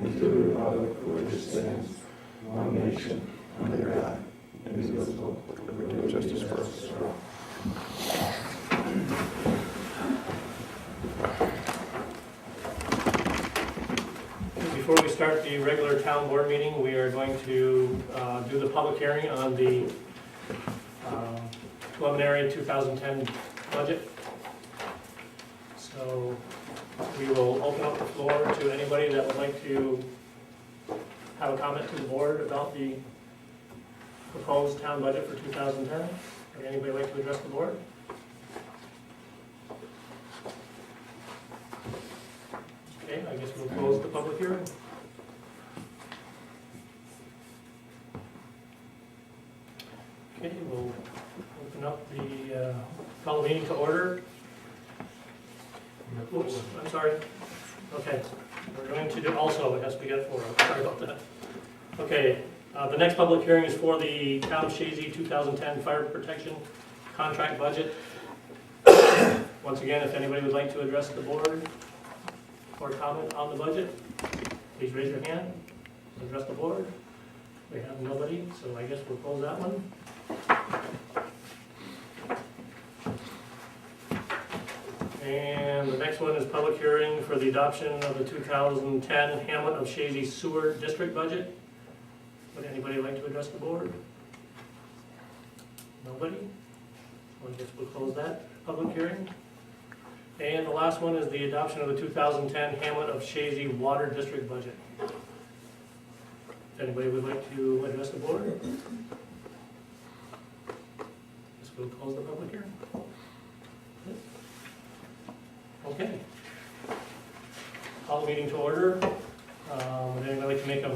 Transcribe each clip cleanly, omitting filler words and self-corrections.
and to the republic for which it stands, one nation, under God, indivisible, with liberty and justice for all. Before we start the regular town board meeting, we are going to do the public hearing on the preliminary 2010 budget. So we will open up the floor to anybody that would like to have a comment to the board about the proposed town budget for 2010. Would anybody like to address the board? Okay, I guess we'll close the public hearing. Okay, we'll open up the, call the meeting to order. Oops, I'm sorry. Okay, we're going to do also, it has to be at 4, sorry about that. Okay, the next public hearing is for the Town of Chazy 2010 Fire Protection Contract Budget. Once again, if anybody would like to address the board or comment on the budget, please raise your hand, address the board. We have nobody, so I guess we'll close that one. And the next one is public hearing for the adoption of the 2010 Hamlet of Chazy Sewer District Budget. Would anybody like to address the board? Nobody? So I guess we'll close that public hearing. And the last one is the adoption of the 2010 Hamlet of Chazy Water District Budget. If anybody would like to address the board? Guess we'll close the public hearing. Okay. Call the meeting to order. Would anybody like to make a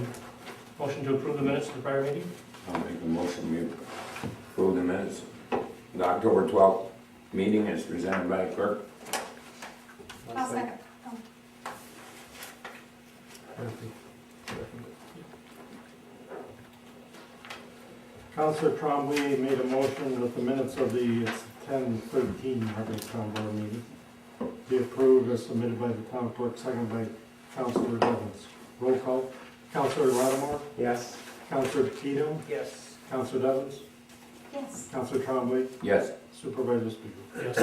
motion to approve the minutes of the prior meeting? I'll make a motion, we approve the minutes. The October 12th meeting is presented by the clerk. I'll second. Councilor Trombley made a motion that the minutes of the 10/13 regular town board meeting be approved as submitted by the town clerk, seconded by Councilor Devens. Roll call. Councilor Lattimore? Yes. Councilor Tatum? Yes. Councilor Devens? Yes. Councilor Trombley? Yes. Supervisor Speaker? Yes.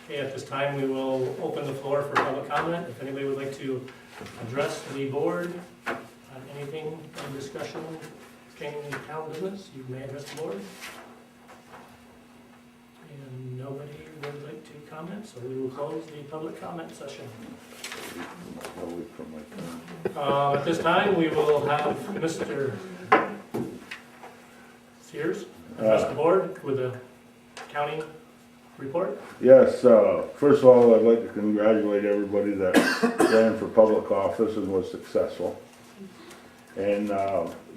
Okay, at this time, we will open the floor for public comment. If anybody would like to address the board on anything in discussion pertaining to town business, you may address the board. And nobody would like to comment, so we will close the public comment session. At this time, we will have Mr. Sears address the board with a county report. Yes, first of all, I'd like to congratulate everybody that ran for public office and was successful. And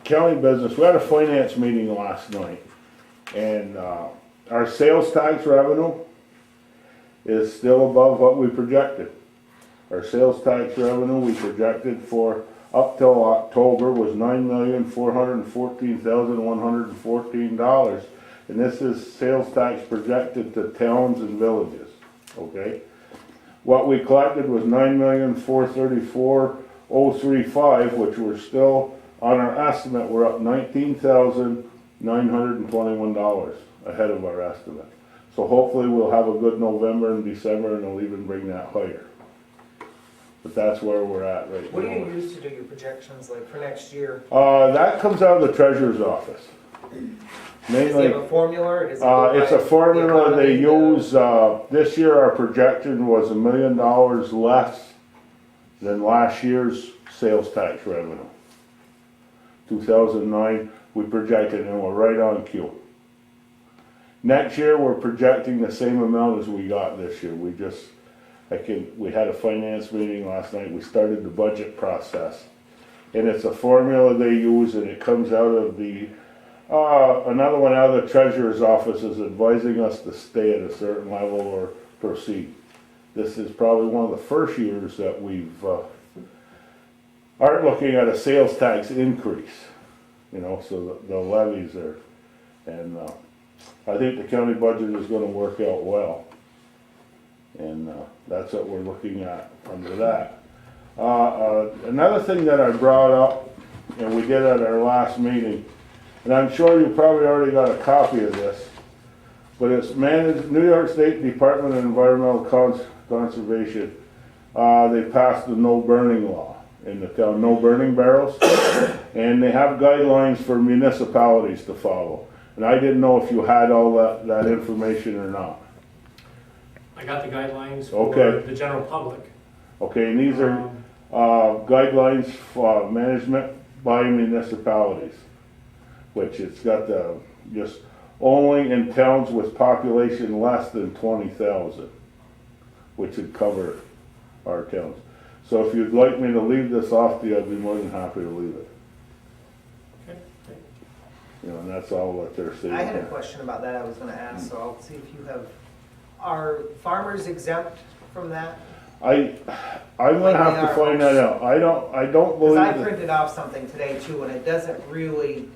county business, we had a finance meeting last night, and our sales tax revenue is still above what we projected. Our sales tax revenue we projected for up till October was $9,414,114. And this is sales tax projected to towns and villages, okay? What we collected was $9,434,035, which we're still, on our estimate, we're up $19,921 ahead of our estimate. So hopefully we'll have a good November and December, and it'll even bring that higher. But that's where we're at right now. What do you use to do your projections, like for next year? That comes out of the treasurer's office. Does he Mainly, have a formula, or does he go it's by a formula they the economy, use. This year our projection was $1 million less than last year's sales tax revenue. 2009, we projected, and we're right on cue. Next year, we're projecting the same amount as we got this year. We had a finance meeting last night. We started the budget process. And it's a formula they use, and it comes out of the, another one out of the treasurer's office is advising us to stay at a certain level or proceed. This is probably one of the first years that we've, aren't looking at a sales tax increase. So the levies are, and I think the county budget is gonna work out well. And that's what we're looking at under that. Another thing that I brought up, and we did at our last meeting, and I'm sure you probably already got a copy of this, but it's managed, New York State Department of Environmental Conservation. They passed the no burning law in the town, no burning barrels, and they have guidelines for municipalities to follow. And I didn't know if you had all that information or not. I got the guidelines for Okay. the general public. Okay, and these are guidelines for management by municipalities, which it's got the, just only in towns with population less than 20,000, which would cover our towns. So if you'd like me to leave this off to you, I'd be more than happy to leave it. Okay. You know, and that's all what they're saying. I had a there. question about that I was gonna ask, so I'll see if you have, are farmers exempt from that? I'm gonna have to find that out. I don't Because believe I that. printed off something today too, and it doesn't really,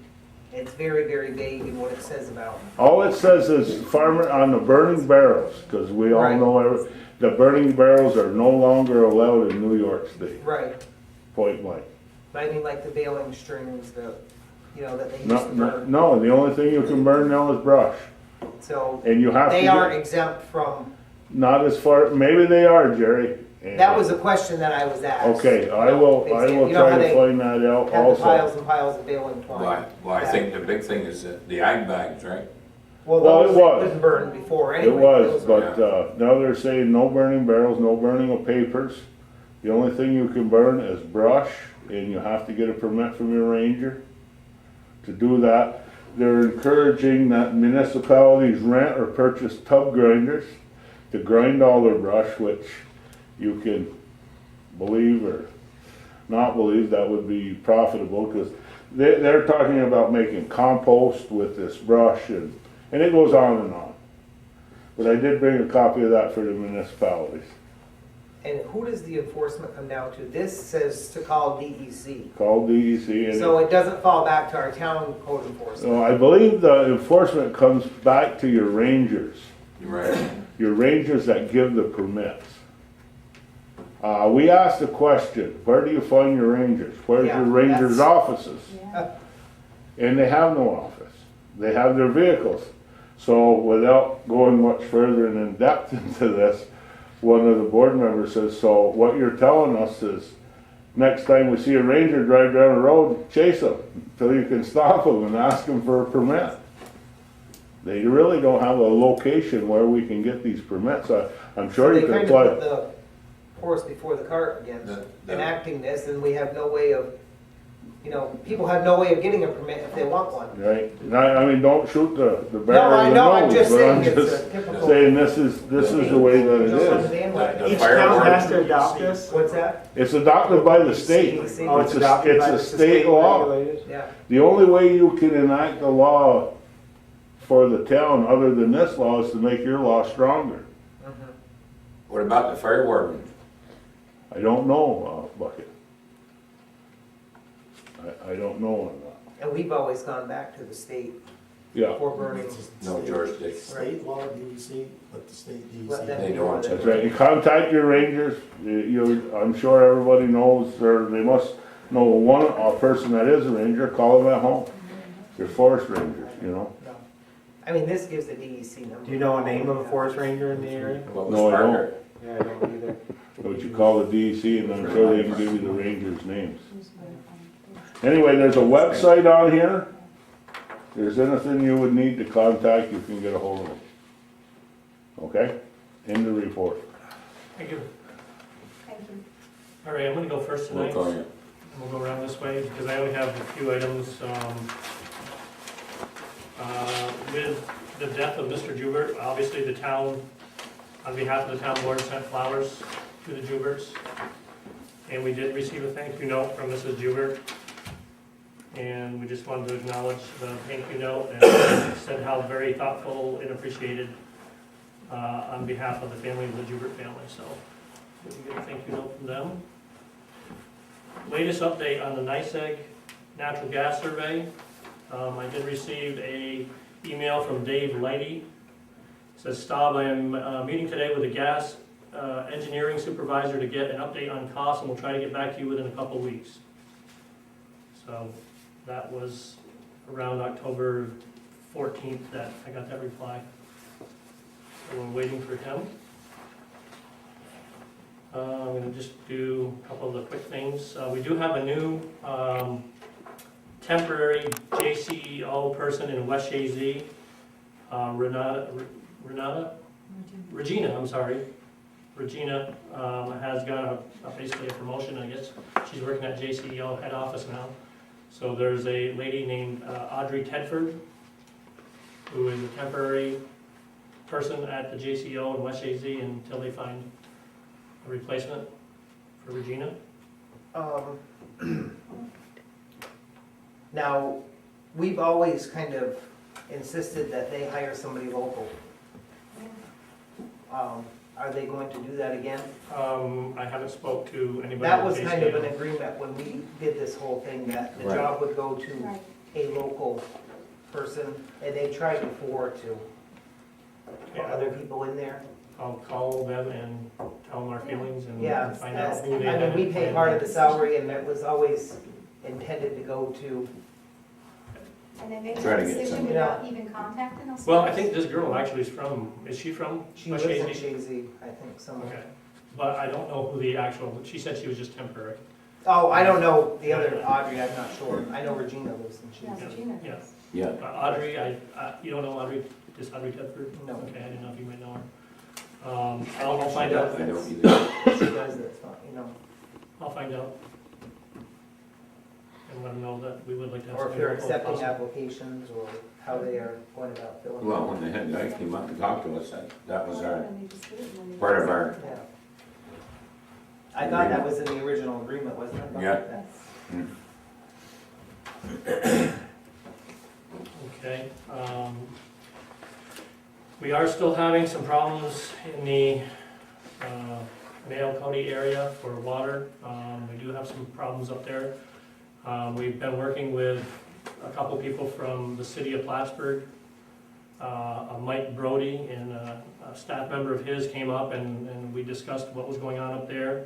it's very, very vague in what it says about. All it says is farmer on the burning barrels, because we all Right. know the burning barrels are no longer allowed in New York State, Right, point blank. but I mean like the baling strings, that they used No, to no, burn. no, the only thing you can burn now is brush, So and you have to. they aren't exempt from, Not as far, maybe they are, Jerry. And- that was a question that I was asked. Okay, I will You know try how to they find that out Had the also. piles and piles of baling twine. Well, I think the big thing is that the ag bags, right? Well, Well, it those was. couldn't burn before It anyway. was, Those were- but, now they're saying no burning barrels, no burning of papers. The only thing you can burn is brush, and you have to get a permit from your ranger to do that. They're encouraging that municipalities rent or purchase tub grinders to grind all their brush, which you can believe or not believe that would be profitable, because they're talking about making compost with this brush, and it goes on and on. But I did bring a copy of that for the municipalities. And who does the enforcement come down to? This says to call DEC. Called DEC, and So it doesn't fall back to our town code enforcement. so I believe the enforcement comes back to your rangers, You're right. your rangers that give the permits. We asked the question, where do you find your rangers? Where's Yeah, your rangers' that's- offices? Yeah. And they have no office. They have their vehicles. So without going much further and in depth into this, one of the board members says, so what you're telling us is, next time we see a ranger drive down the road, chase them until you can stop them and ask them for a permit. They really don't have a location where we can get these permits. I'm sure So you they can kind of put apply. the horse before the cart against The- enacting this, and we have no way of, people have no way of getting a permit if they want one. Right, and I mean, don't shoot the No, bear I in the know, I'm nose, just but saying I'm it's a just typical. saying this is the way that it Jump on the is. bandwagon. The Each fire town warden- has to adopt this? What's that? It's adopted by the state. DEC. Oh, it's It's a- adopted it's by a the state law. regulated? Yeah. The only way you can enact a law for the town, other than this law, is to make your law stronger. Mhm. What about the fire warden? I don't know, Bucket. I don't know on that. And we've always gone back to the state Yeah, for burning. No jurisdiction. State law, DEC, let the state Let them They do don't. it. that's right. You contact your rangers. I'm sure everybody knows, or they must know a person that is a ranger, call them at home. Your forest rangers, I mean, this gives the DEC number. Do you know a name of a forest ranger in the area? What was No, I don't. Parker? Yeah, I don't either. But you call the DEC and I'm sure they can give you the rangers' names. Anyway, there's a website on here. If there's anything you would need to contact, you can get a hold of them. Okay? End the report. Thank you. Thank you. All right, I'm gonna go first tonight. We'll call you. And we'll go around this way, because I only have a few items. With the death of Mr. Jubert, obviously the town, on behalf of the town board, sent flowers to the Juberts. And we did receive a thank you note from Mrs. Jubert. And we just wanted to acknowledge the thank you note and said how very thoughtful and appreciated on behalf of the family of the Jubert family. So we get a thank you note from them. Latest update on the NYSEG natural gas survey. I did receive a email from Dave Lighty. It says, Staub, I am meeting today with the gas engineering supervisor to get an update on costs, and we'll try to get back to you within a couple weeks. So that was around October 14th that I got that reply. So we're waiting for him. I'm gonna just do a couple of the quick things. We do have a new temporary JCEO person in West Chazy, Regina, I'm sorry. Regina has got basically a promotion, I guess. She's working at JCEO head office now. So there's a lady named Audrey Tedford, who is a temporary person at the JCEO in West Chazy until they find a replacement for Regina. Now, we've always kind of insisted that they hire somebody local. Are they going to do that again? I haven't spoke to anybody. That at was kind of an JCEO. agreement when we did this whole thing, that the Right. job would go to Right. a local person, and they tried before to. Yeah. Other people in there? I'll call them and tell them our feelings and Yeah, and find out who they I have. mean, we pay part of the salary, and that was always intended to go to, And they made Try a to get decision some- without even contacting us? Well, I think this girl actually is from, is she from she West lives in Chazy? Chazy, I think, somewhere. Okay, but I don't know who the actual, she said she was just temporary. Oh, I don't know the other Audrey, I'm not sure. I know Regina lives in Yeah, Chazy. Regina Yeah. does. Yeah. Audrey, you don't know Audrey, just Audrey Tedford? No. Okay, I didn't know if you might know her. I'll find She out, I don't either. She does, that's fine, you know. I'll find out. And let them know that we would like to have. Or if somebody they're local if accepting possible. applications, or how they are going about filling. Well, when the head guy came up and talked to us, that was our, And they just did it and then they part of just- our, Yeah. I thought that was in the original agreement, wasn't it? Yeah. Yes. Okay, we are still having some problems in the Mayo County area for water. We do have some problems up there. We've been working with a couple people from the city of Plattsburgh. Mike Brody and a staff member of his came up and we discussed what was going on up there.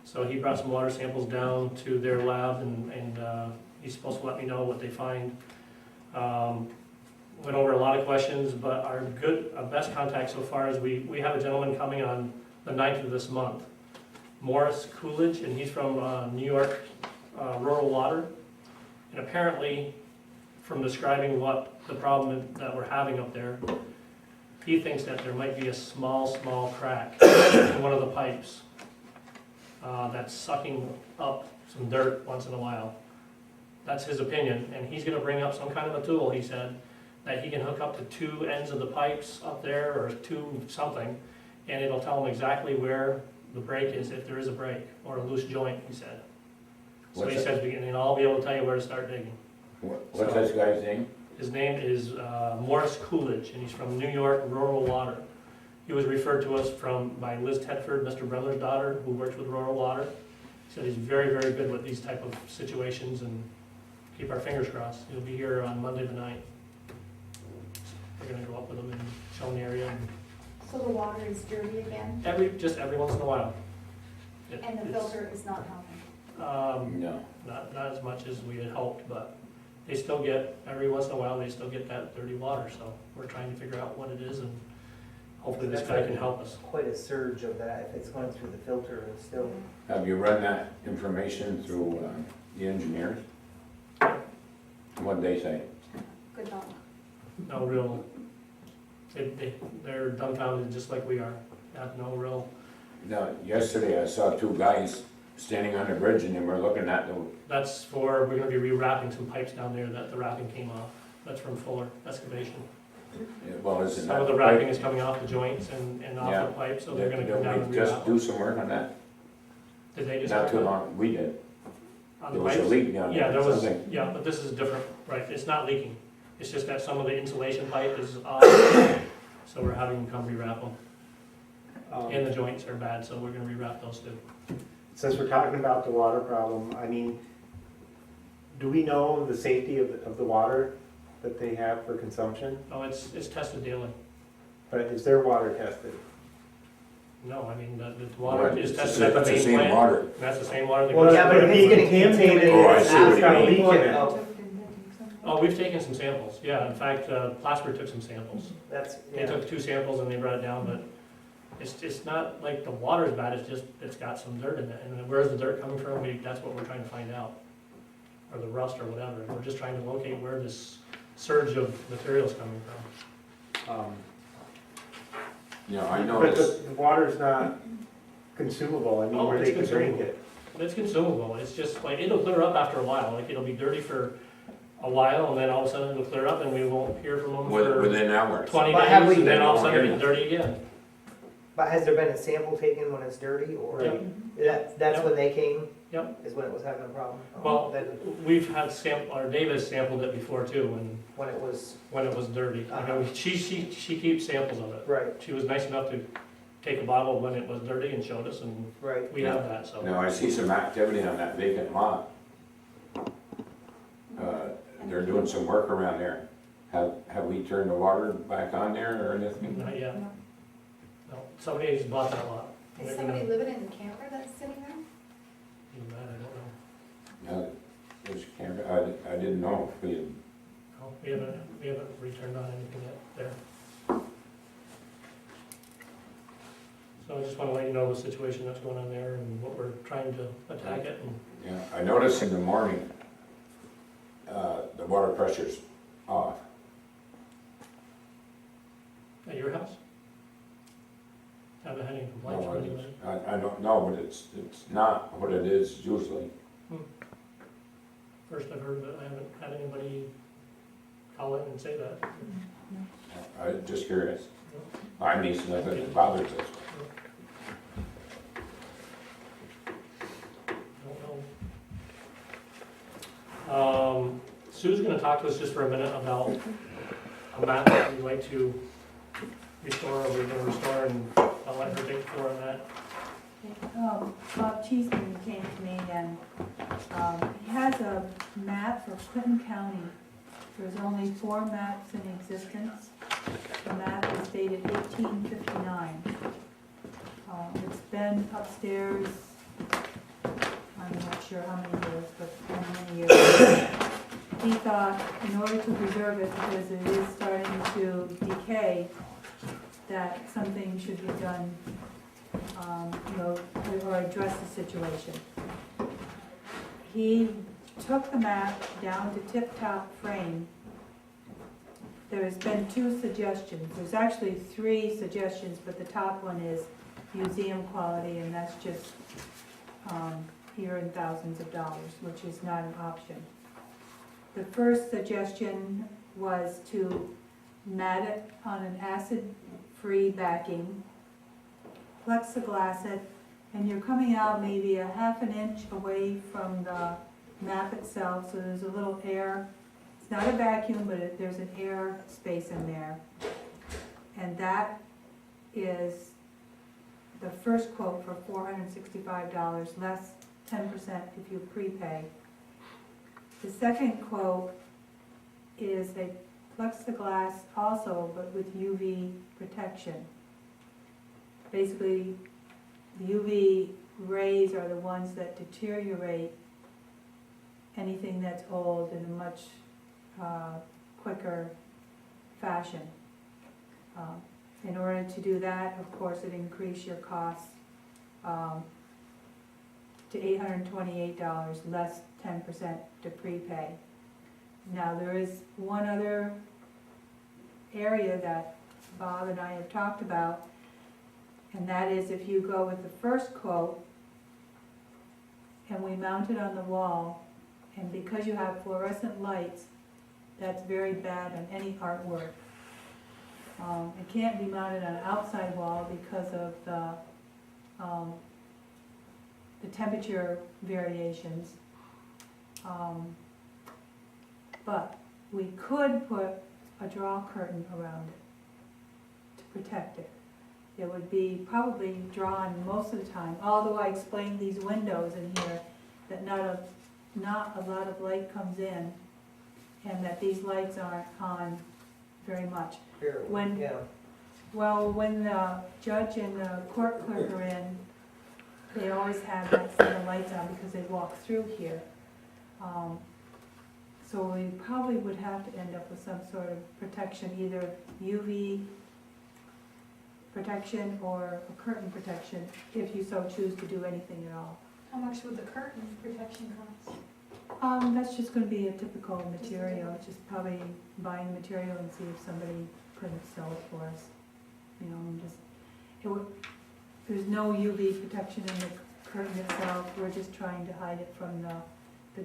So he brought some water samples down to their lab and he's supposed to let me know what they find. Went over a lot of questions, but our best contact so far is we have a gentleman coming on the 9th of this month, Morris Coolidge, and he's from New York Rural Water. And apparently, from describing what the problem that we're having up there, he thinks that there might be a small crack in one of the pipes that's sucking up some dirt once in a while. That's his opinion, and he's gonna bring up some kind of a tool, he said, that he can hook up to two ends of the pipes up there, or two something, and it'll tell him exactly where the break is, if there is a break, or a loose joint, he said. So he What's says, and I'll be able to tell you where to start digging. what's this guy's name? His name is Morris Coolidge, and he's from New York Rural Water. He was referred to us by Liz Tedford, Mr. Bremler's daughter, who works with Rural Water. He said he's very, very good with these type of situations, and keep our fingers crossed. He'll be here on Monday the 9th. We're gonna go up with him and show him the area, and So the water is dirty again, just every once in a while. and the It's, filter is not helping? No. Not as much as we had hoped, but they still get, every once in a while, they still get that dirty water, so we're trying to figure out what it is, and hopefully this guy can help us. Quite a surge of that, if it's going through the filter, it's still, Have you run that information through the engineers? What'd they say? Good luck. No real, they're dumbfounded just like we are, have no real, Now, yesterday I saw two guys standing on the bridge and they were looking at the, we're gonna be re-wrapping some pipes down there that the wrapping came off. That's from Fuller Excavation. well, isn't that? Some of the wrapping is coming off the joints and off Yeah. the pipe, so they're gonna come Did down and we just re-wrap do them. some work on that? Did they just? Not too long, we did. On There the was a pipes? leak down Yeah, there there or was, something. yeah, but this is different, right, it's not leaking. It's just that some of the insulation pipe is off, so we're having them come re-wrap them. And the joints are bad, so we're gonna re-wrap those too. Since we're talking about the water problem, I mean, do we know the safety of the water that they have for consumption? Oh, it's tested daily. But is their water tested? No, I mean, the water is It's tested at the the main same plant. water. And that's the same water that Well, goes. yeah, but if it's getting contaminated, Oh, I see what it's you got a mean. leak in it. Oh, Oh, we've taken some samples, yeah, in fact, Plattsburgh took some samples. that's, They yeah. took 2 samples and they brought it down, but it's not like the water's bad, it's just, it's got some dirt in it. And where's the dirt coming from, that's what we're trying to find out. Or the rust or whatever, we're just trying to locate where this surge of material's coming from. Yeah, I But noticed, the water's not consumable, I mean, Oh, where it's they could drink consumable. it. It's consumable, it's just like, it'll clear up after a while, like it'll be dirty for a while and then all of a sudden it'll clear up and we won't hear from them for within hours. 20 But have days we- and then all of a sudden it's dirty again. But has there been a sample taken when it's dirty, or Yep. that's Yep. when they came? Yep. Is when it was having a problem? Well, Then we've had or Davis sampled it before too, when it was, when it was dirty. I know she keeps samples of it. right, She was nice enough to take a bottle when it was dirty and showed us, and right. we have that, so. Now, I see some activity on that vacant lot. They're doing some work around there. Have we turned the water back on there or anything? Not yet, No. no. Somebody just bought that lot. Is somebody living in the camper that's sitting there? Even that, I don't know. No, there's camera, I didn't know if we had, No, we haven't returned on anything yet there. So I just wanna let you know the situation that's going on there and what we're trying to attack it and. yeah, I noticed in the morning, the water pressure's off. At your house? Haven't had any complaints No, from anybody? I don't know, but it's not what it is usually. First I've heard of it, I haven't had anybody call in and say that. I'm just curious. I mean, it's nothing that bothers us. Don't know. Sue's gonna talk to us just for a minute about a map that we'd like to restore, or we're gonna restore, and I'll let her take the floor on that. Bob Cheeseman came to me and, he has a map for Clinton County. There's only 4 maps in existence. The map is dated 1859. It's been upstairs, I'm not sure how many years, but many years. He thought in order to preserve it, because it is starting to decay, that something should be done, or address the situation. He took the map down to tip-top frame. There's been 2 suggestions. There's actually 3 suggestions, but the top one is museum quality, and that's just here in thousands of dollars, which is not an option. The first suggestion was to mat it on an acid-free backing, plexiglass it, and you're coming out maybe a ½ an inch away from the map itself, so there's a little air. It's not a vacuum, but there's an air space in there. And that is the first quote for $465, less 10% if you prepay. The second quote is a plexiglass also, but with UV protection. Basically, the UV rays are the ones that deteriorate anything that's old in a much quicker fashion. In order to do that, of course, it increased your costs to $828, less 10% to prepay. Now, there is one other area that Bob and I have talked about, and that is if you go with the first quote and we mount it on the wall, and because you have fluorescent lights, that's very bad on any artwork. It can't be mounted on an outside wall because of the temperature variations. But we could put a draw curtain around it to protect it. It would be probably drawn most of the time, although I explained these windows in here, that not a lot of light comes in, and that these lights aren't on very much. Here, When- yeah. Well, when the judge and the court clerk are in, they always have that set of lights on because they walk through here. So we probably would have to end up with some sort of protection, either UV protection or a curtain protection, if you so choose to do anything at all. How much would the curtain protection cost? That's just gonna be a typical material, just probably buying material and see if somebody couldn't sell it for us. You know, and just, there's no UV protection in the curtain itself, we're just trying to hide it from the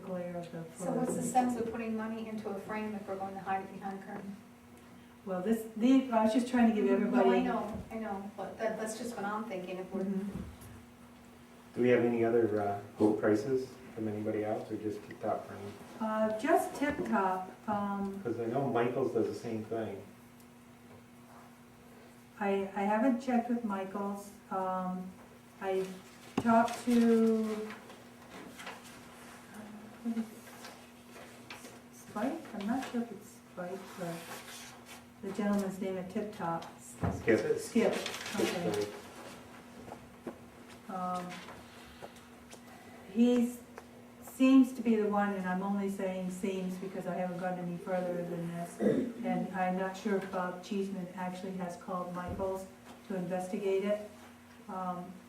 glare of the So what's the sense of putting money into a frame if we're going to hide it behind a curtain? Well, I was just trying to give everybody. No, I know, but that's just what I'm thinking, if we're, Mhm. Do we have any other prices from anybody else, or just Tip Top Frame? Just Tip Top, Because I know Michael's does the same thing. I haven't checked with Michael's. I talked to Spike, I'm not sure if it's Spike, but the gentleman's name at Tip Top. Skip. Skip, okay. He seems to be the one, and I'm only saying seems because I haven't gone any further than this. And I'm not sure if Bob Cheeseman actually has called Michael's to investigate it.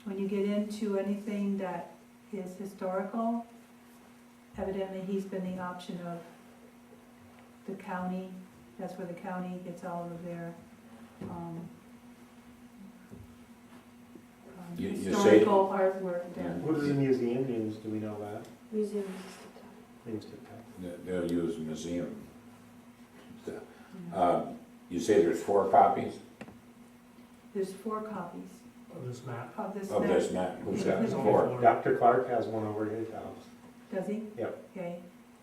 When you get into anything that is historical, evidently he's been the option of the county. That's where the county gets all of their You say- historical artwork done. Who does the museum use? Do we know that? museum They use Tip Top. They'll use museum. You say there's 4 copies There's 4 copies Of this map. of this of map. this map? Who's got There's only 4? 4. Dr. Clark has one over at his house. Does he? Yep. Okay.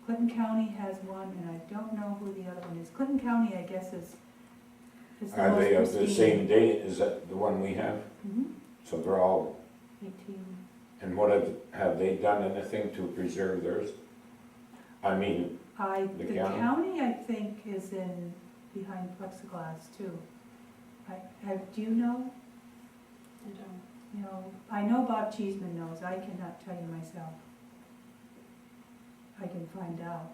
Clinton County has one, and I don't know who the other one is. Clinton County, I guess, is the Are most they of the pristine. same date as that, the one we have? Mhm. So they're all, 18. and what have they done anything to preserve theirs? I mean, The The county? county, I think, is behind plexiglass too. Do you know? I don't. You know, I know Bob Cheeseman knows, I cannot tell you myself. I can find out.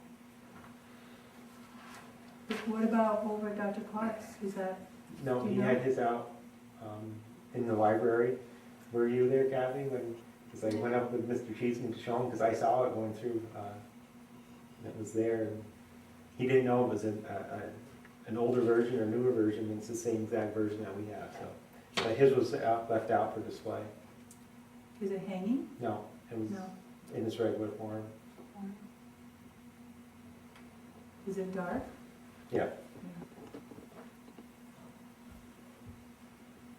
But what about over at Dr. Clark's, is that, No, Do he you know? had his out in the library. Were you there, Kathy? Because I went up with Mr. Cheeseman to show him, because I saw it going through. It was there. And he didn't know it was an older version or newer version. It's the same exact version that we have. So, but his was left out for display. is it hanging? No, it was No. in its regular form. Is it dark? Yeah.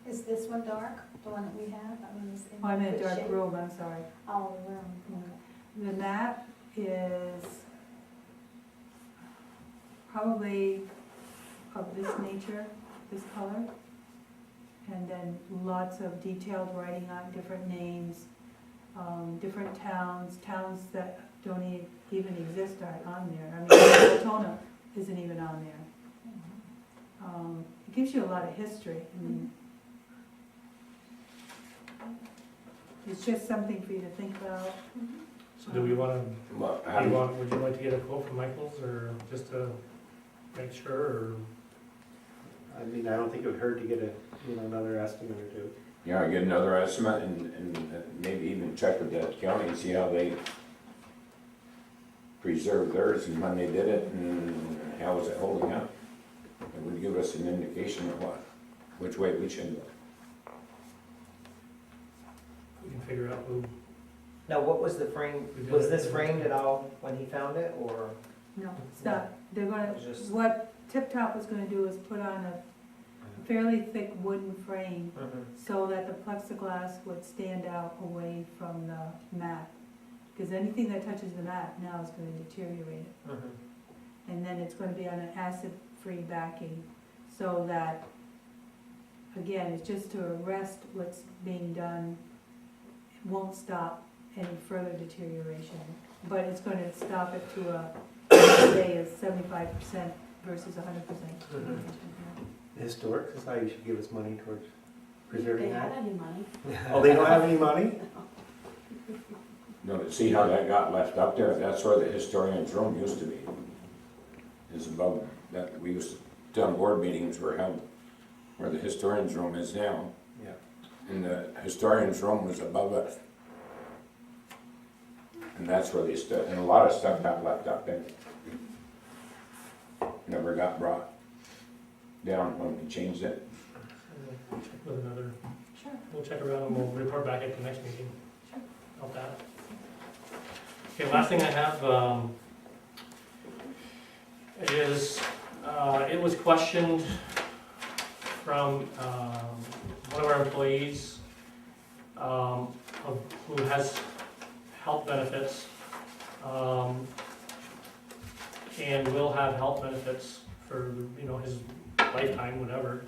Is this one dark, the one that we have? I mean, Oh, I'm in a good dark shape? room, I'm sorry. Oh, the room, okay. The map is probably of this nature, this color. And then lots of detailed writing on different names, different towns that don't even exist are on there. I mean, Altona isn't even on there. It gives you a lot of history. I mean, it's just something for you to think about. So do we want well, to, have- would you like to get a quote from Michael's, or just to make sure, or? I mean, I don't think it would hurt to get another estimate or two. yeah, get another estimate and maybe even check with that county and see how they preserved theirs and when they did it and how was it holding up. It would give us an indication of which way we should go. We can figure out who. Now, what was the frame, was this framed at all when he found it, or? No, it's not. They're gonna, It's just- what Tip Top was gonna do is put on a fairly thick wooden frame so that the plexiglass would stand out away from the mat. Because anything that touches the mat now is gonna deteriorate it. And then it's gonna be on an acid-free backing, so that, again, it's just to arrest what's being done. It won't stop any further deterioration, but it's gonna stop it to a, say, a 75% versus 100%. Historic Society should give us money towards preserving They had that. any money? Oh, they don't have any money? No, but see how that got left up there? That's where the historian's room used to be. Is above, that, we used to, town board meetings were held where the historian's room is now. Yeah. And the historian's room was above it. And that's where they stood, and a lot of stuff got left up there. Never got brought down when we changed it. We'll check with another, Sure. we'll check around and we'll report back at the next meeting. Sure. About that. Okay, last thing I have, is, it was questioned from, one of our employees, who has health benefits, and will have health benefits for, you know, his lifetime, whatever.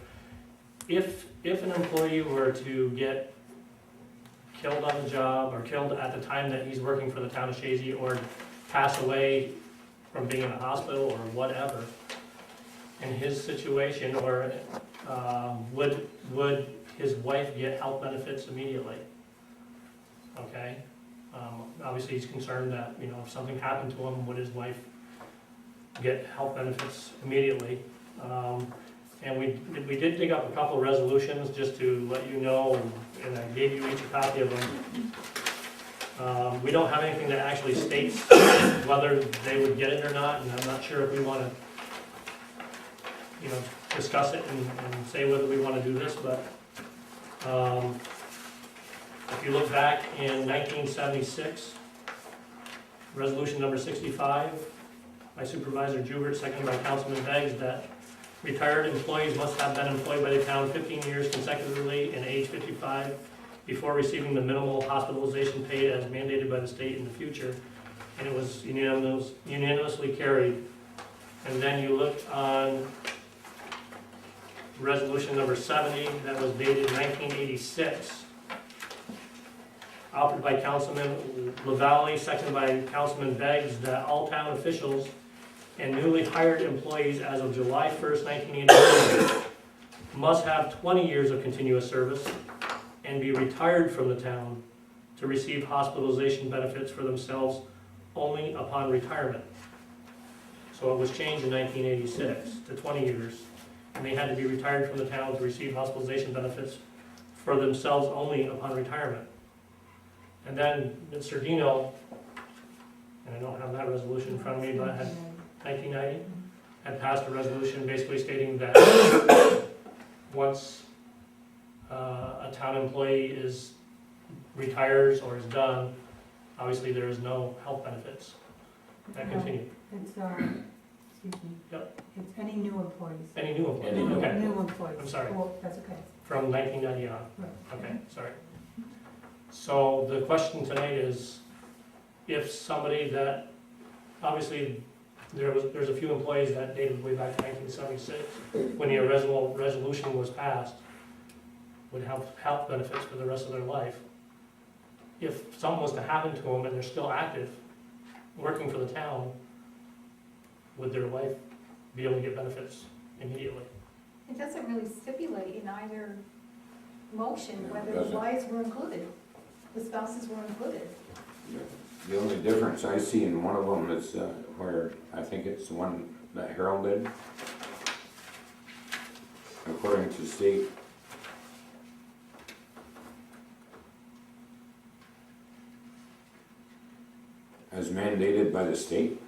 If an employee were to get killed on the job, or killed at the time that he's working for the town of Chazy, or pass away from being in a hospital or whatever, in his situation, or, would his wife get health benefits immediately? Okay? Obviously, he's concerned that, you know, if something happened to him, would his wife get health benefits immediately? And we did dig up a couple of resolutions just to let you know, and I gave you each a copy of them. We don't have anything that actually states whether they would get it or not, and I'm not sure if we want to, you know, discuss it and say whether we want to do this, but if you look back in 1976, resolution number 65, by Supervisor Jubert, seconded by Councilman Beggs, that retired employees must have been employed by the town 15 years consecutively and age 55 before receiving the minimal hospitalization paid as mandated by the state in the future. And it was unanimously carried. And then you look on resolution number 70, that was dated 1986, offered by Councilman LaValle, seconded by Councilman Beggs, that all town officials and newly hired employees as of July 1st, 1982 must have 20 years of continuous service and be retired from the town to receive hospitalization benefits for themselves only upon retirement. So it was changed in 1986 to 20 years, and they had to be retired from the town to receive hospitalization benefits for themselves only upon retirement. And then Mr. Dino, and I don't have that resolution in front of me, but had 1990, had passed a resolution basically stating that once a town employee retires or is done, obviously there is no health benefits. That continue. It's, excuse me. Yep. It's any new employees. Any new employee? Any new- Okay, New employees. I'm sorry. Oh, that's okay. from 1990 on. Right. Okay, sorry. So the question tonight is, if somebody that, obviously, there's a few employees that dated way back to 1976, when the original resolution was passed, would have health benefits for the rest of their life. If something was to happen to them and they're still active, working for the town, would their wife be able to get benefits immediately? It doesn't really stipulate in either motion No, it whether the doesn't. wives were included, the spouses were included. The only difference I see in one of them is where, I think it's the one that Harold did. According to state, as mandated by the state.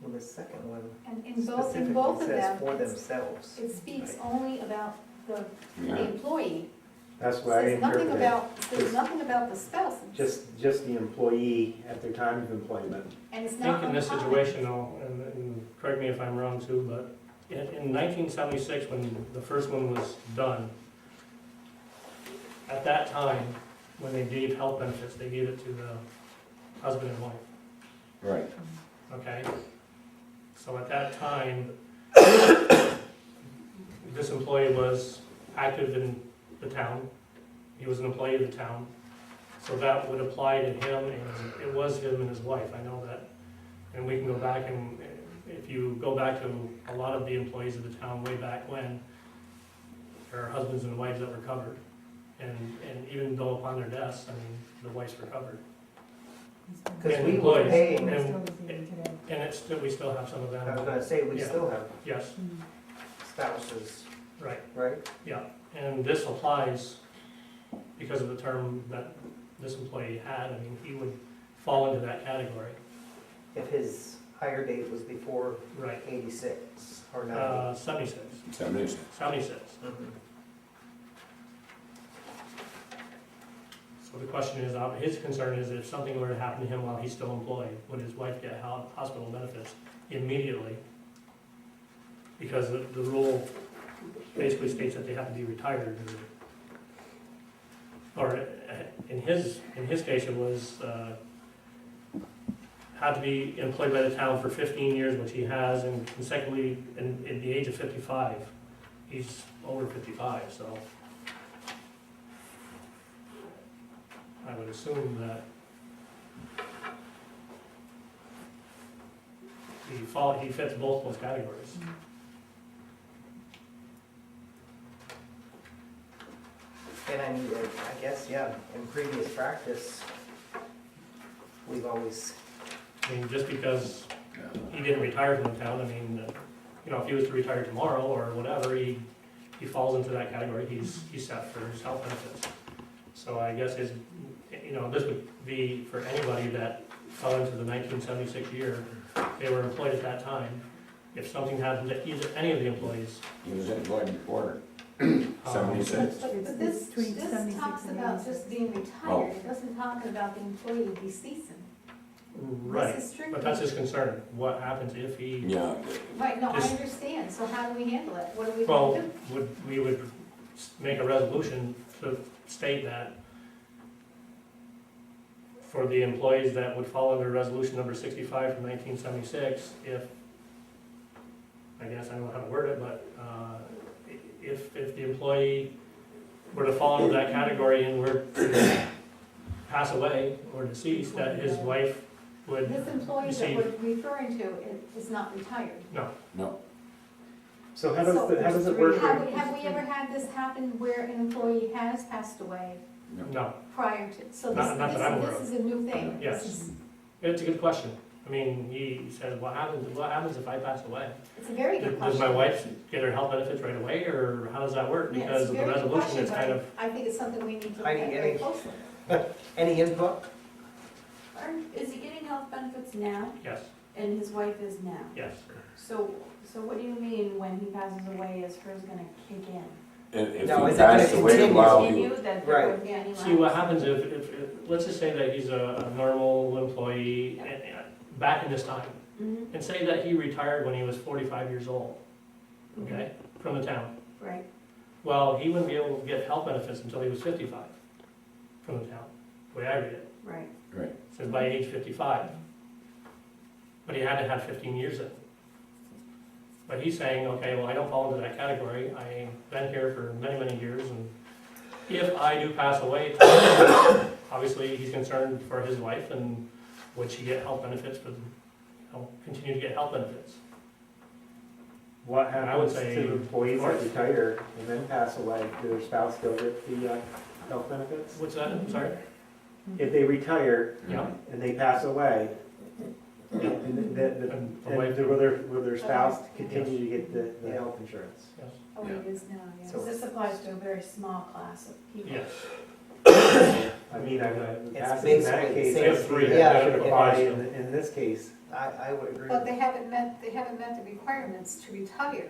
Well, the second one And in both of specifically says them, for themselves. it speaks only about the Yeah, employee. That's why I Says nothing interpreted about, says nothing about the spouse. just the employee at their time of employment. And it's I not think in this uncommon. situation, though, and correct me if I'm wrong too, but in 1976, when the first one was done, at that time, when they gave health benefits, they gave it to the husband and wife, right. okay? So at that time, this employee was active in the town, he was an employee of the town, So that would apply to him, and it was him and his wife, I know that. And we can go back and, if you go back to a lot of the employees of the town way back when, there are husbands and wives that were covered. And even though upon their deaths, I mean, the wives were covered. Because And we were employees. paying, And- Still the same today. And it's still, we still have some of I was them, gonna say, we Yeah. still have yes, spouses, right, right? yeah. And this applies because of the term that this employee had, I mean, he would fall into that category. If his hire date was before Right. 86 or 90. 76, 76. 76. Mhm. So the question is, his concern is if something were to happen to him while he's still employed, would his wife get hospital benefits immediately? Because the rule basically states that they have to be retired. Or in his case, it was, had to be employed by the town for 15 years, which he has, and consecutively, in the age of 55. He's over 55, so. I would assume that he fits both those categories. And I mean, I guess, yeah, in previous practice, we've always, I mean, just because he didn't retire from the town, I mean, you know, if he was to retire tomorrow or whatever, he falls into that category, he's set for his health benefits. So I guess his, you know, this would be for anybody that fell into the 1976 year, they were employed at that time. If something happened to either, any of the employees, He was employed before, um, 76. But this Between 76 talks and about 86. just being retired, it doesn't talk about the employee deceasing. right, This is strictly. but that's his concern, what happens if he, Yeah, Right, no, I Just- understand, so how do we handle it? What are we well, gonna do? we would make a resolution to state that for the employees that would fall under resolution number 65 from 1976, if, I guess I don't know how to word it, but if the employee were to fall into that category and were to pass away or deceased, that his wife would, This employee that receive- we're referring to is not retired. no, no, So how does it work? Have we ever had this happen where an employee has passed away no. no. prior to, so Not that I'm aware this is a new thing? Yes. This is- It's a good question. I mean, he says, what happens if I pass away? It's a very good Does question. my wife get her health benefits right away, or how does that work? Yeah, it's Because a of the very good resolution, question, it's but kind of, I think it's something we need to look Heidi, at very any- closely. any input? Is he getting health benefits now, yes, and his wife is now? yes. So what do you mean when he passes away, is hers gonna kick in? If No, he is it gonna passed away continue? while he, Continue, that there Right. wouldn't be any See, what lapse? happens if, let's just say that he's a normal employee back in this time, Mhm, and say that he retired when he was 45 years old, okay, from the town. right, Well, he wouldn't be able to get health benefits until he was 55 from the town, the way I read it. right. It says by age 55. But he had to have 15 years in. But he's saying, okay, well, I don't fall into that category. I've been here for many, many years, and if I do pass away, obviously he's concerned for his wife, and would she get health benefits for, continue to get health benefits? What I would happens say, to employees of that course. retire and then pass away? Do their spouse still get the health benefits? What's that, I'm sorry? If they retire Yeah, and they pass away, and And the wife- will their spouse continue to get the Yeah. health insurance? yes, Oh, it is now, yes. So- This applies to a very small class of people. yes. I mean, I It's passing in that basically the case, same They have three. Yeah, should it apply applies to in this case. I would agree. But they haven't met the requirements to retire.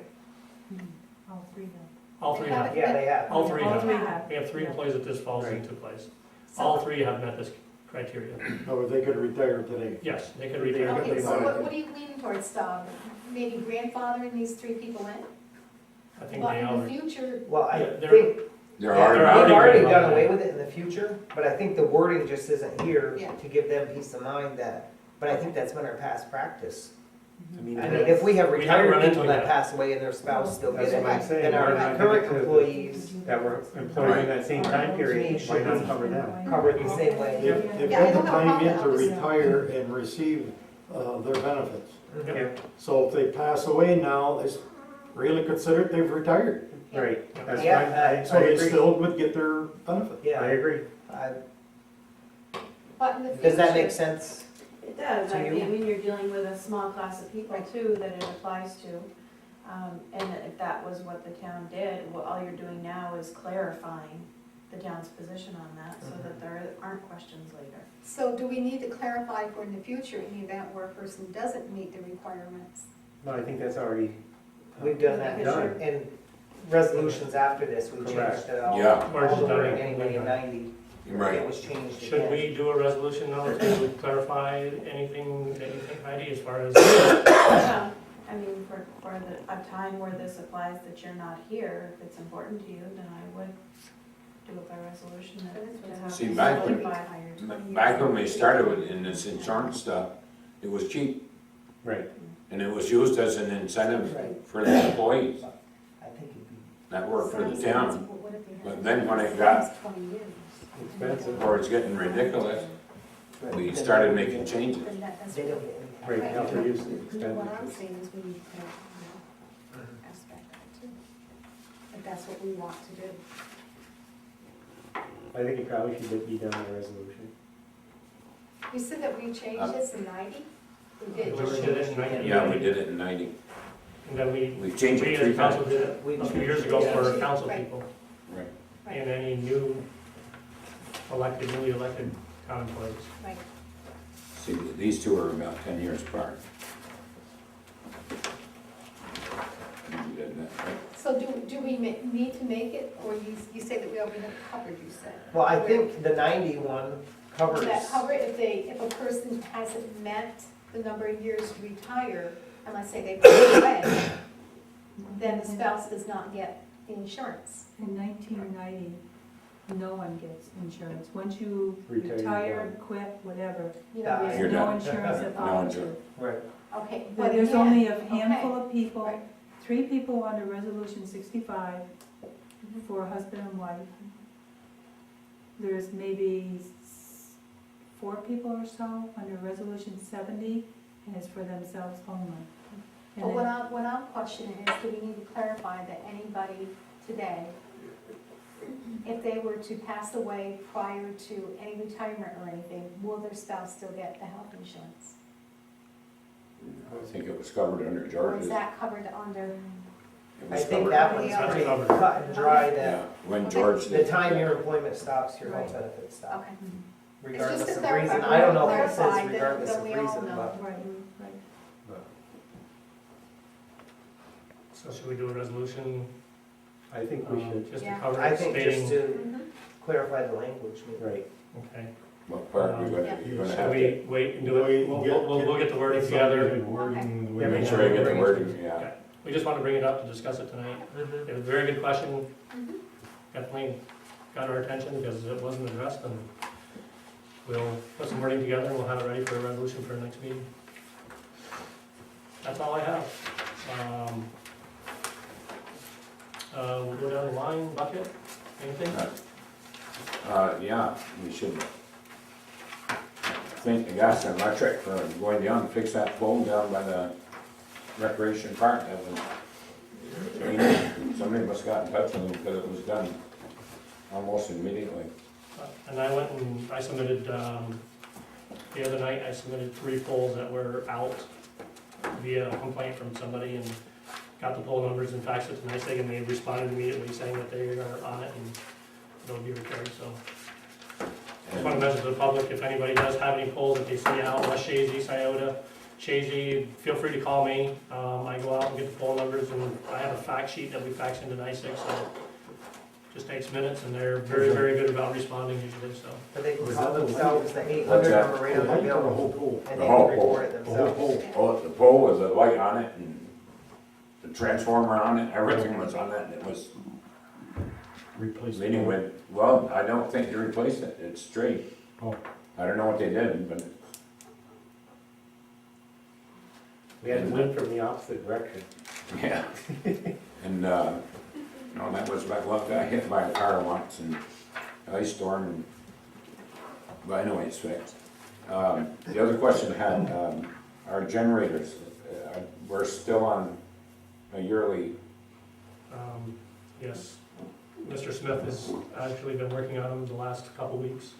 All three of them. All three have. Yeah, they have. All three All have. three have. We have three employees that this falls Right. into place. So- All three have met this criteria. Oh, they could retire today. Yes, they could They retire. could Okay, they so wanted what are you leaning towards, maybe grandfathering these three people in? I think But they in the already, future, Well, I Yeah, they're- think, they're yeah, they're already, we've already grandfathered. done away with it in the future, but I think the wording just isn't here Yeah. to give them peace of mind that, but I think that's been our past practice. I mean, I mean, if we have We haven't run retired into people it that yet. pass away and their spouse still That's get it, what I'm saying. then Why our not current give it to the- employees that were employed in that same time period, why not cover them? cover it the same way. They've Yeah, I got the don't have a time yet to problem. retire and receive their benefits. Yeah, So if they pass away now, it's really considered they've retired. right, that's Yeah, fine, I So they agree, still would get their benefit. Yeah, I agree. But in the future. Does that make sense? It does, I To mean, you? I mean, you're dealing with a small class of people too that it applies to. And if that was what the town did, well, all you're doing now is clarifying the town's position on that, so that there aren't questions later. So do we need to clarify for in the future in the event where a person doesn't meet the requirements? No, I think that's already. We've done that Done. in resolutions after this, we Correct. changed it all. Yeah. Or just All over done it. anybody in 90, Right. it was changed Should again. we do a resolution now to clarify anything that you think, Heidi, as far as, Yeah, I mean, for a time where this applies that you're not here, if it's important to you, then I would do it by resolution. to have See, it back when- solidified. Back when we started with, in this insurance stuff, it was cheap, Right, and it was used as an incentive Right. for the employees I think it'd be. that worked for the town. What if we have- But then when it got, 20 years? expensive, or it's getting ridiculous, we started making changes. Then that's They don't what- get any. right, health use What I'm expenditures. saying is we need to aspect that too. If that's what we want to do. I think it probably should be done in a resolution. You said that we changed this in 90? We did. We did it in 90. Yeah, we did it in 90. and then We changed we it as 3 council times. did it We- a few years ago for council Right. people Right. Right. and any newly elected town employees. Right. See, these two are about 10 years apart. We did that, right? So do we need to make it, or you say that we already have it covered, you said? Well, I think the 91 covers. Would that cover if a person hasn't met the number of years to retire, and let's say they pass away, then the spouse does not get the insurance? In 1990, no one gets insurance. Once you Retire, retire, you're quit, whatever, You Yeah, know, there's You're no done. insurance at No all. insurance. Right. okay. but There's again, only a okay. handful of people, Right. 3 people under Resolution 65 for a husband and wife. There's maybe 4 people or so under Resolution 70, and it's for themselves only. And But then- what I'm questioning is, do we need to clarify that anybody today, if they were to pass away prior to any retirement or anything, will their spouse still get the health insurance? I think it was covered under Or is George's. that covered under? It I was think covered. that one's That's pretty covered. cut and dry, Yeah, that when George the did. time your employment stops, your health Right. benefits stop. Okay. Regardless to of clarify, reason, I don't know if it clarify says that- regardless that of we all reason, know. but. Right, right. So should we do a resolution? I think we should, Just to Yeah. cover I it, think just stating, to clarify the language, maybe. right. okay. What part are you gonna, you're gonna Should have to, we wait and do it? Wait, We'll get the wording Get together. some wording the way Yeah, we make sure I get the Bring it. wording, yeah. Okay. We just want to bring it up to discuss it tonight. It was a very good question. Definitely got our attention because it wasn't addressed, and we'll put some wording together and we'll have it ready for a resolution for our next meeting. That's all I have. We'll go down the line, bucket, anything? Yeah, we should think the gas and electric for going down and fix that pole down by the recreation park. That was, somebody must have got in touch with them because it was done almost immediately. And I went and I submitted, the other night, I submitted 3 poles that were out via a complaint from somebody and got the poll numbers and faxed it to NICEAG, and they responded immediately saying that they are on it and they'll be repaired, so. Just want to message to the public, if anybody does have any polls that they see out, West Chazy, Scioto, Chazy, feel free to call me. I go out and get the poll numbers, and I have a fact sheet that we fax into NICEAG, so just takes minutes, and they're very, very good about responding usually, so. But they can Was call that the themselves the What's 800 that? number right The on the light or the bill, whole pole? and The they whole can pole. report it The whole themselves. pole. Oh, the pole with a light on it and the transformer on it, everything was on it, and it was Replace. leaning with, well, I don't think they replaced it, it's straight. Oh. I don't know what they did, but We had wind from the opposite direction. Yeah. And, no, that was back, well, got hit by a car once and ice storm and, but anyway, it's fixed. The other question I had, our generators, we're still on a yearly, Yes, Mr. Smith has actually been working on them the last couple weeks,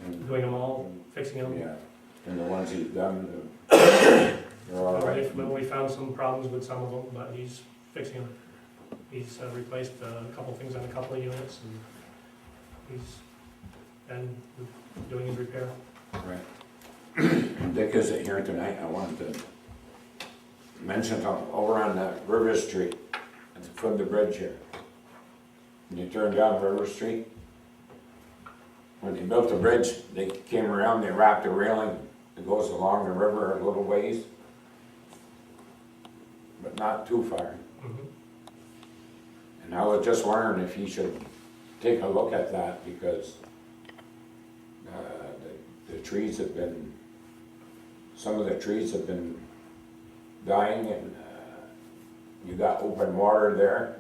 and, doing them all, fixing them. yeah, and the ones he's done, they're all right. We found some problems with some of them, but he's fixing them. He's replaced a couple things on a couple of units, and he's been doing his repair. Right. Dick isn't here tonight, I wanted to mention something, over on River Street, at the foot of the bridge here. When you turn down River Street, when they built the bridge, they came around, they wrapped a railing that goes along the river a little ways, but not too far. Mhm. And I was just wondering if you should take a look at that, because the trees have been, some of the trees have been dying, and you got open water there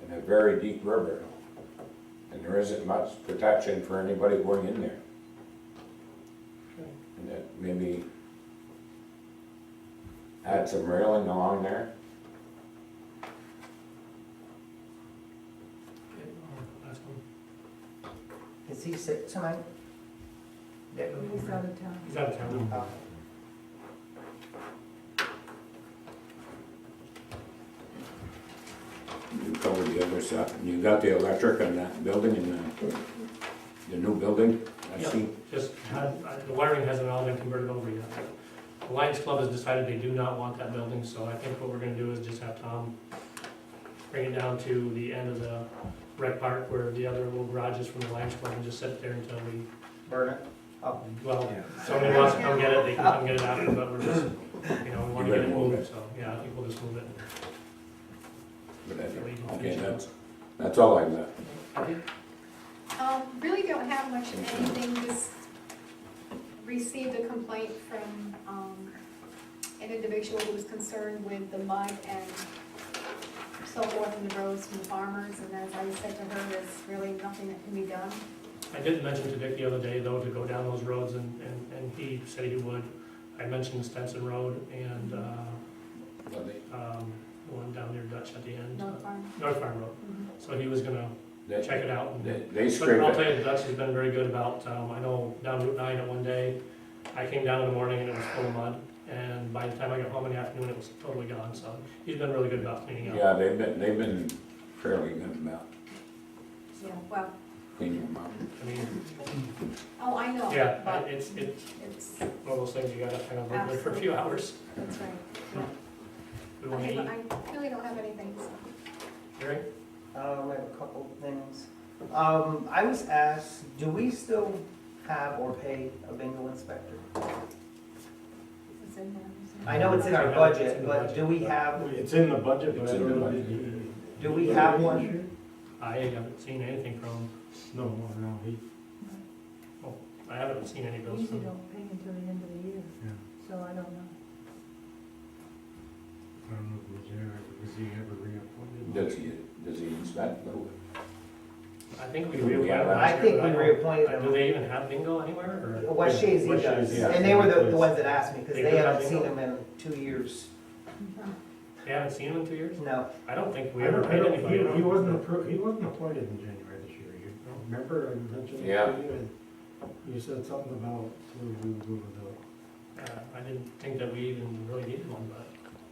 and a very deep river. And there isn't much protection for anybody going in there. Okay. And that maybe add some railing along there. Okay, I'll ask him. Is he sick tonight? Dick? He's out of town. He's out of town. Oh. You covered the other stuff, and you got the electric on that building and the new building, I Yeah. see. Just had, the wiring hasn't all been converted over yet. The Lions Club has decided they do not want that building, so I think what we're gonna do is just have Tom bring it down to the end of the rec park where the other little garages from the Lions Club, and just sit there until we, Burn it? Oh. well, if somebody wants to come get it, they can come get it after, but we're just, we wanna get it moved, so, yeah, I think we'll just move it. Okay, that's all I got. Really don't have much of anything, just received a complaint from, an individual who was concerned with the mud and so forth in the roads from the farmers, and as I said to her, there's really nothing that can be done. I did mention to Dick the other day, though, to go down those roads, and he said he would. I mentioned Stenson Road and, the one down near Dutch at the end. North Farm. North Farm Road. So he was gonna They, check it out. And they but scrape I'll tell it. you, Dutch has been very good about, I know down Route 9 at one day, I came down in the morning and it was full of mud, and by the time I got home in the afternoon, it was totally gone, so he's been really good about cleaning up. Yeah, they've been fairly good about Yeah, well, cleaning them up. I mean, oh, I know, yeah, but it's it's, one of those things you gotta kind of live with for a few hours. that's right. We wanna Okay, eat. but I really don't have anything, so. Gary? I have a couple things. I was asked, do we still have or pay a bingo inspector? It's in there. I know it's in our It's budget, in the but budget. do we have, It's in the budget, but It's I in don't the know. budget. do we have one? I haven't seen anything from, No, he, I haven't seen any We bills usually from. don't pay until the end of the year, yeah, so I don't know. I don't know was he ever reappointed? Does he inspect? No. I think we Do we reappointed have- last I year, think but we don't- reappointed Do them. they even have bingo anywhere, or? West Chazy West does, Chazy, yeah. and they were the ones that asked me, because They they do have haven't seen bingo? them in 2 years. They haven't seen them in 2 years? No, I don't think we I ever don't, paid anybody. he wasn't approved, he wasn't appointed in January this year, you remember I mentioned Yeah. that to you? And you said something about, I didn't think that we even really needed one, but.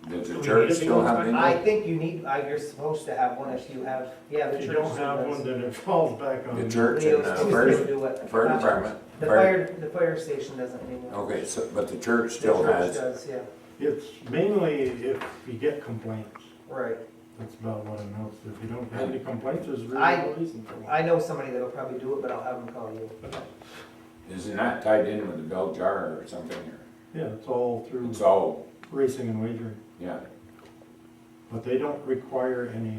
Does Do the we church need a still bingo have inspector? I bingo? think you need, you're supposed to have one if you have, yeah, the if you church don't still have does. one, then it falls back on. The church Leo's and supposed fire, to do it. fire department? The fire station doesn't need one. Okay, so, but the church The still church has, does, yeah, It's mainly if you get complaints, right. that's about what I know, so if you don't have any complaints, there's really I- no reason for one. I know somebody that'll probably do it, but I'll have them call you. isn't that tied in with the bell jar or something? Or Yeah, it's all through it's all, racing and wagering, yeah, but they don't require any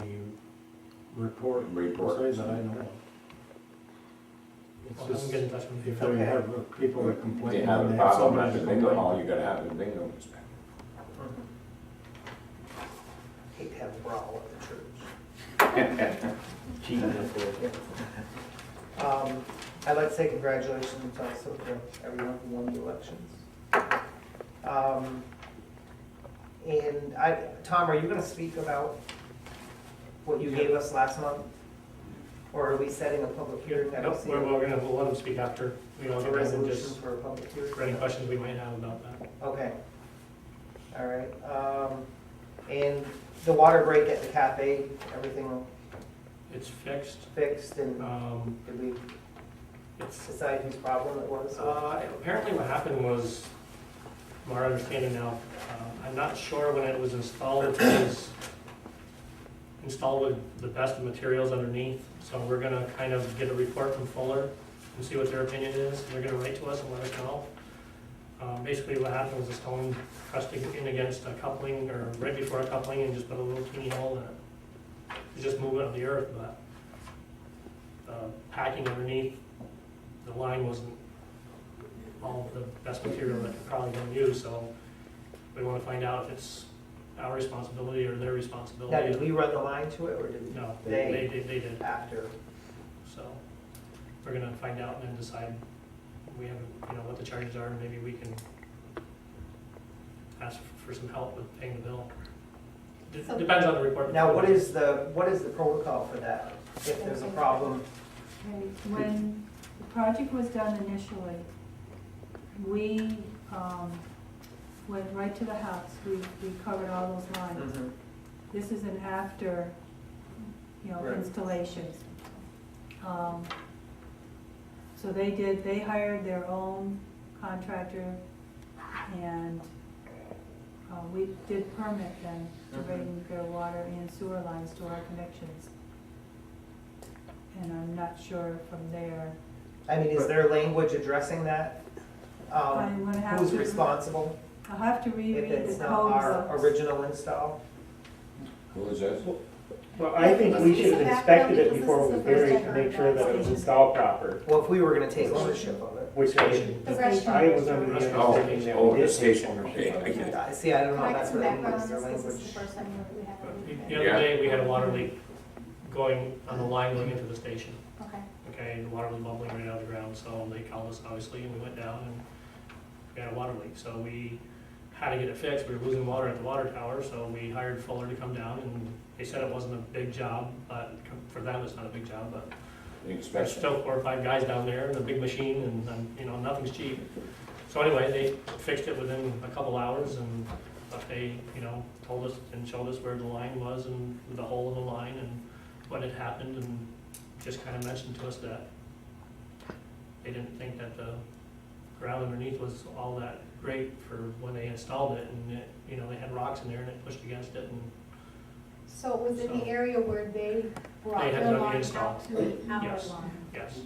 report, report. besides that I know of. It's Well, have them just, get in touch with me. if they have people that If complain. you have then a they have problem somebody at the to bingo complain. hall, you gotta have the bingo inspector. Hate to have a brawl at the church. I'd like to say congratulations also to everyone who won the elections. And Tom, are you gonna speak about what you gave us last month? Or are we setting a public hearing? I don't Nope, see we'll a let them speak after, we all get done, and resolution just for a public hearing. for any questions we might have about that. Okay. All right. And the water break at the cafe, everything It's fixed. fixed, and did we It's, decide whose problem it was? apparently what happened was, from our understanding now, I'm not sure when it was installed, it was installed with the best of materials underneath, so we're gonna kind of get a report from Fuller and see what their opinion is, and they're gonna write to us and let us know. Basically what happened was a stone pressed in against a coupling, or right before a coupling, and just put a little teeny hole in it. It's just movement of the earth, but packing underneath, the line wasn't all the best material that you're probably gonna use, so we wanna find out if it's our responsibility or their Now, responsibility. did we run the line to it, or did No, they, they did, after? so we're gonna find out and then decide, we have, what the charges are, and maybe we can ask for some help with paying the bill. Depends on the report. Now, what is the protocol for that, if there's a problem? Okay, when the project was done initially, we went right to the house, we covered all those lines. Mhm. This is an after, Right. installation. So they hired their own contractor, and we did permit them to bring their water and sewer lines to our connections. And I'm not sure from there. I mean, is there language addressing that? I'm gonna have Who's to- responsible I'll have to if reread it's the not code our books. original install? Who is this? Well, I think we should have inspected it before it was buried to make sure that it was installed proper, Well, if we were gonna take ownership of it. which The restaurant. I was under the understanding that we the did take station, ownership of okay, I it. get it. See, I don't know Can if I that's come what back it on means, this, their because this is language. the first time we have The it. other day, we had a water leak going on the line going into the station. Okay, Okay, the water was bubbling right out of the ground, so they called us obviously, and we went down and we had a water leak. So we had to get it fixed, we were losing water at the water tower, so we hired Fuller to come down, and they said it wasn't a big job, but for them, it's not a big job, but The there's inspection. still 4 or 5 guys down there and a big machine, and nothing's cheap. So anyway, they fixed it within a couple hours, and but they, told us and showed us where the line was and the hole in the line and what had happened, and just kind of mentioned to us that they didn't think that the ground underneath was all that great for when they installed it, and it, they had rocks in there and it pushed against it, and so it was in So- the area where they brought They had their done the line install. out to our Yes. line? yes.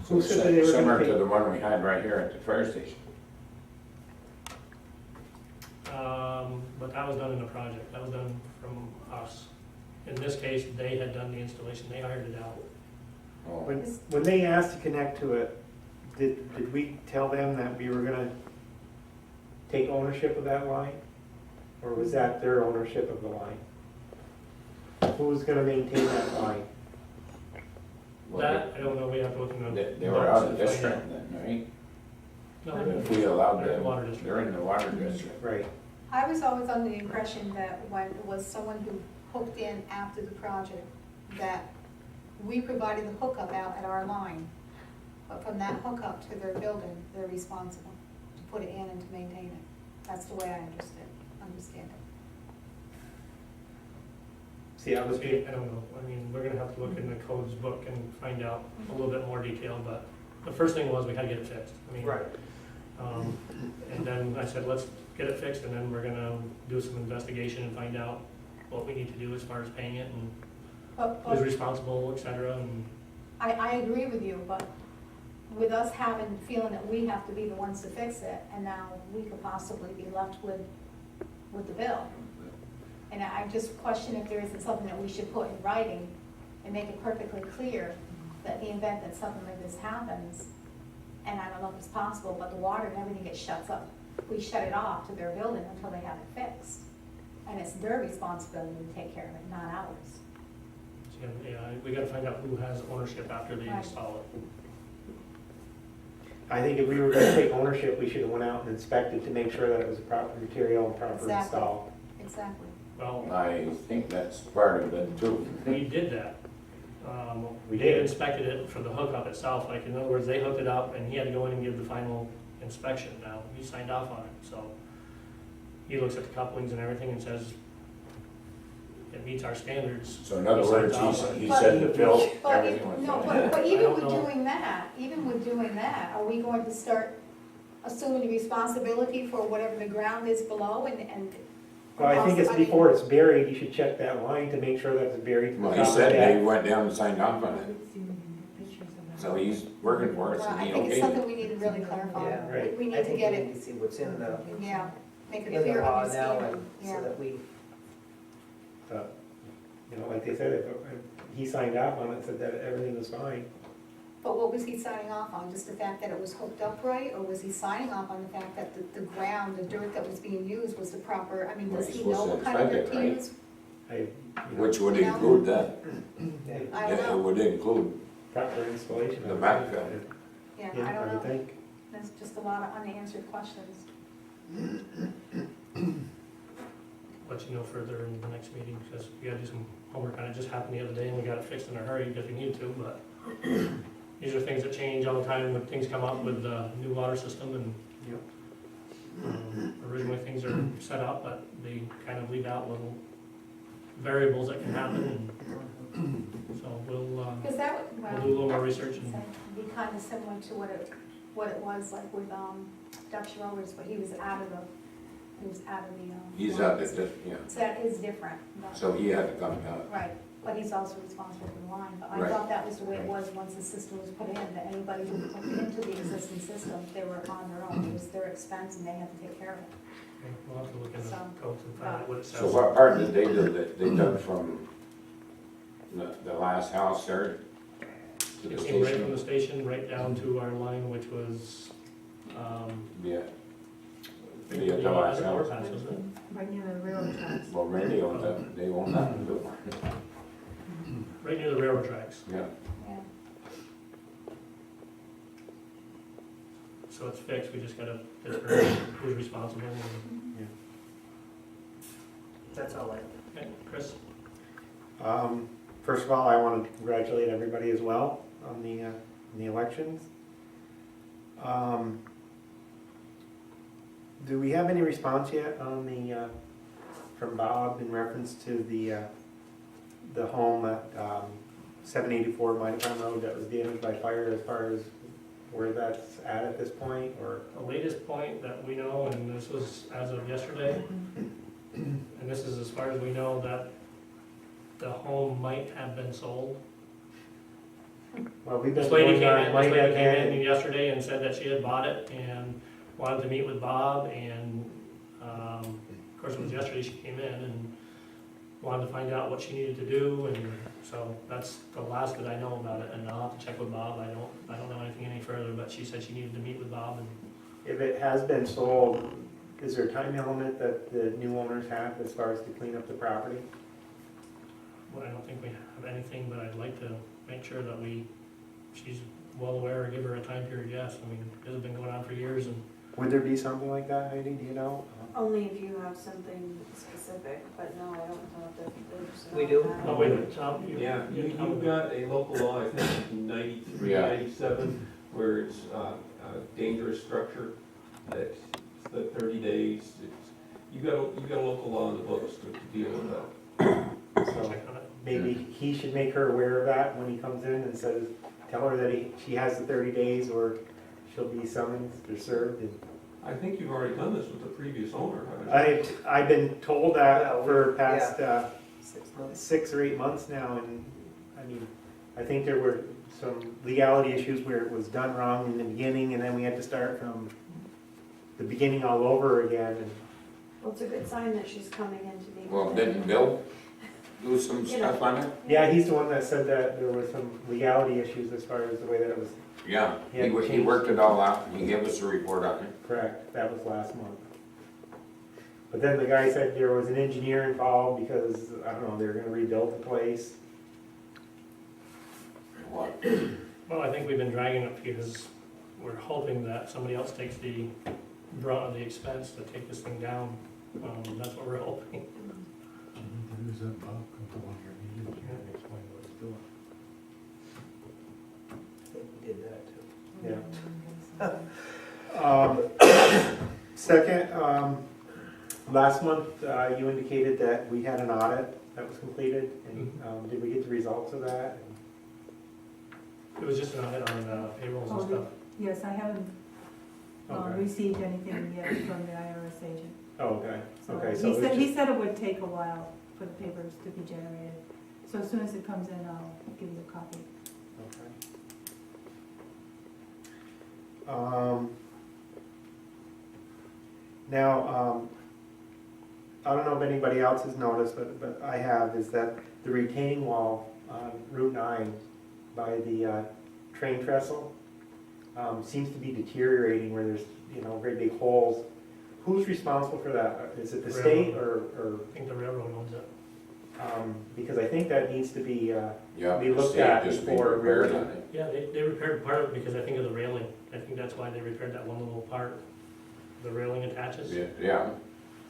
Who said that they were gonna Similar to pay? the one we had right here at the fire station. But that was done in a project, that was done from us. In this case, they had done the installation, they hired it out. Oh, When they asked to connect to it, did we tell them that we were gonna take ownership of that line? Or was that their ownership of the line? Who was gonna maintain that line? well, That, I don't know, we have to look in the. They were out of notes and find district out. then, right? No, If we allowed They're in the them, water district. they're in the water district. Right. I was always under the impression that when it was someone who hooked in after the project, that we provided the hookup out at our line. But from that hookup to their building, they're responsible to put it in and to maintain it. That's the way I understand it. See, I was being, I don't know, we're gonna have to look in the codes book and find out a little bit more detail, but the first thing was we had to get it fixed. Right. And then I said, let's get it fixed, and then we're gonna do some investigation and find out what we need to do as far as paying it, and But who's responsible, et cetera, and I agree with you, but with us feeling that we have to be the ones to fix it, and now we could possibly be left with the bill. And I just question if there isn't something that we should put in writing and make it perfectly clear that in the event that something like this happens, and I don't know if it's possible, but the water and everything gets shuts up, we shut it off to their building until they have it fixed. And it's their responsibility to take care of it, not ours. So, yeah, we gotta find out who has ownership after they Right. install it. I think if we were gonna take ownership, we should have went out and inspected to make sure that it was a proper material and proper Exactly. install. Exactly. Well, I think that's part of it too. we did that. We They did. inspected it for the hookup itself, like, in other words, they hooked it up and he had to go in and give the final inspection. Now, he signed off on it, so he looks at the couplings and everything and says it meets our standards. So in other He signs words, off on it. he said to Phil, But, everything was no, fine. but I even don't with know. doing that, are we going to start assuming the responsibility for whatever the ground is below and? Well, I think it's I mean, before it's buried, you should check that line to make sure that it's buried. to the Well, he top of said that. they went down and signed off on it, so he's working for us Well, and I he think it's okayed something it. we need to really clarify. Yeah, right. We I need to think get we it, need to see what's in the yeah, make it in clear, the law now, understanding, and yeah. so that we, But, you know, like they said, if he signed off on it, said that everything was fine. But what was he signing off on? Just the fact that it was hooked up right? Or was he signing off on the fact that the ground, the dirt that was being used was the proper, I mean, Well, does he's he know supposed what to kind of dirt inspect to it, right? use? Which would You know? include that, yeah, I don't yeah, it know. would include, Proper installation. The of it. backfill. Yeah, Yeah, I don't would know. think. There's just a lot of unanswered questions. Let you know further in the next meeting, because we gotta do some homework on it. It just happened the other day and we got it fixed in a hurry because we needed to, but these are things that change all the time when things come up with the new water system and originally things are set up, but they kind of leave out little variables that can happen. And so we'll Because that would, do a well, little more research and be kind of similar to what it was like with, Dutch Rollers, but he was out of the. he's out there, just, yeah, So that is different. but- so he had to come out. Right, but he's also responsible for the line, but I Right. thought that was the way it was once the system was put in, that anybody who put into the existing system, they were on their own, it was their expense and they had to take care of it. we'll have to look in the So, codes and find out what it says. So what part did they do, that they dug from the last house there to the It came right from station? the station right down to our line, which was, Yeah, the Yeah, the last house. overpass, wasn't it? Right near the railroad tracks. well, Randy owned that, they own that too, Right near the railroad tracks. yeah. yeah. So it's fixed, we just gotta determine who's responsible. and- that's all I. Okay, Chris? First of all, I want to congratulate everybody as well on the elections. Do we have any response yet on from Bob in reference to the home at 784 Mighty Farm Road that was damaged by fire, as far as where that's at this point, or? The latest point that we know, and this was as of yesterday, and this is as far as we know, that the home might have been sold. Well, we've been This lady going came on, in, might this lady have came in been, yesterday and said that she had bought it and wanted to meet with Bob, and, of course, it was yesterday she came in and wanted to find out what she needed to do, and so that's the last that I know about it, and I'll have to check with Bob. I don't know anything any further, but she said she needed to meet with Bob, and if it has been sold, is there a time element that the new owners have as far as to clean up the property? well, I don't think we have anything, but I'd like to make sure that she's well aware, or give her a time period, yes. I mean, this has been going on for years, and Would there be something like that, Heidi, do you know? Only if you have something specific, but no, I don't know if there's. We do? oh, wait a minute, Tom, Yeah, you've got a local law, I think, in 93, Yeah. 97, where it's a dangerous structure, that's the 30 days. You got a local law in the books to deal with that. So check on it. maybe he should make her aware of that when he comes in and says, tell her that she has the 30 days or she'll be summoned or served. And I think you've already done this with the previous owner, haven't you? I've been told that Well, for past 6 months. 6 or 8 months now, and I mean, I think there were some legality issues where it was done wrong in the beginning, and then we had to start from the beginning all over again. And Well, it's a good sign that she's coming in to meet. Well, with didn't him. Bill do some stuff on it? Yeah, he's the one that said that there was some legality issues as far as the way that it was Yeah, Yeah, he changed. worked it all out, and he gave us a report on it. correct. That was last month. But then the guy said there was an engineer involved because, I don't know, they were gonna rebuild the place. What? Well, I think we've been dragging it because we're hoping that somebody else takes the brunt of the expense to take this thing down. That's what we're hoping. There's that Bob come to one of your meetings here and explain what he's doing. I think we did that too. Yeah. Second, last month, you indicated that we had an audit that was completed, and did we get the results of that? It was just an audit on payrolls and Oh, stuff. Yes, I haven't Okay. received anything yet from the IRS agent. Oh, okay, So okay, so he it's said, just, he said it would take a while for the papers to be generated. So as soon as it comes in, I'll give you a copy. okay. Now, I don't know if anybody else has noticed, but I have, is that the retaining wall on Route 9 by the train trestle seems to be deteriorating where there's, great big holes. Who's responsible for that? Is it the state or, I think the railroad owns it. because I think that needs to be, Yeah, We the looked state at just before repaired really- on it. Yeah, they repaired part of it because I think of the railing. I think that's why they repaired that one little part. The railing attaches, Yeah,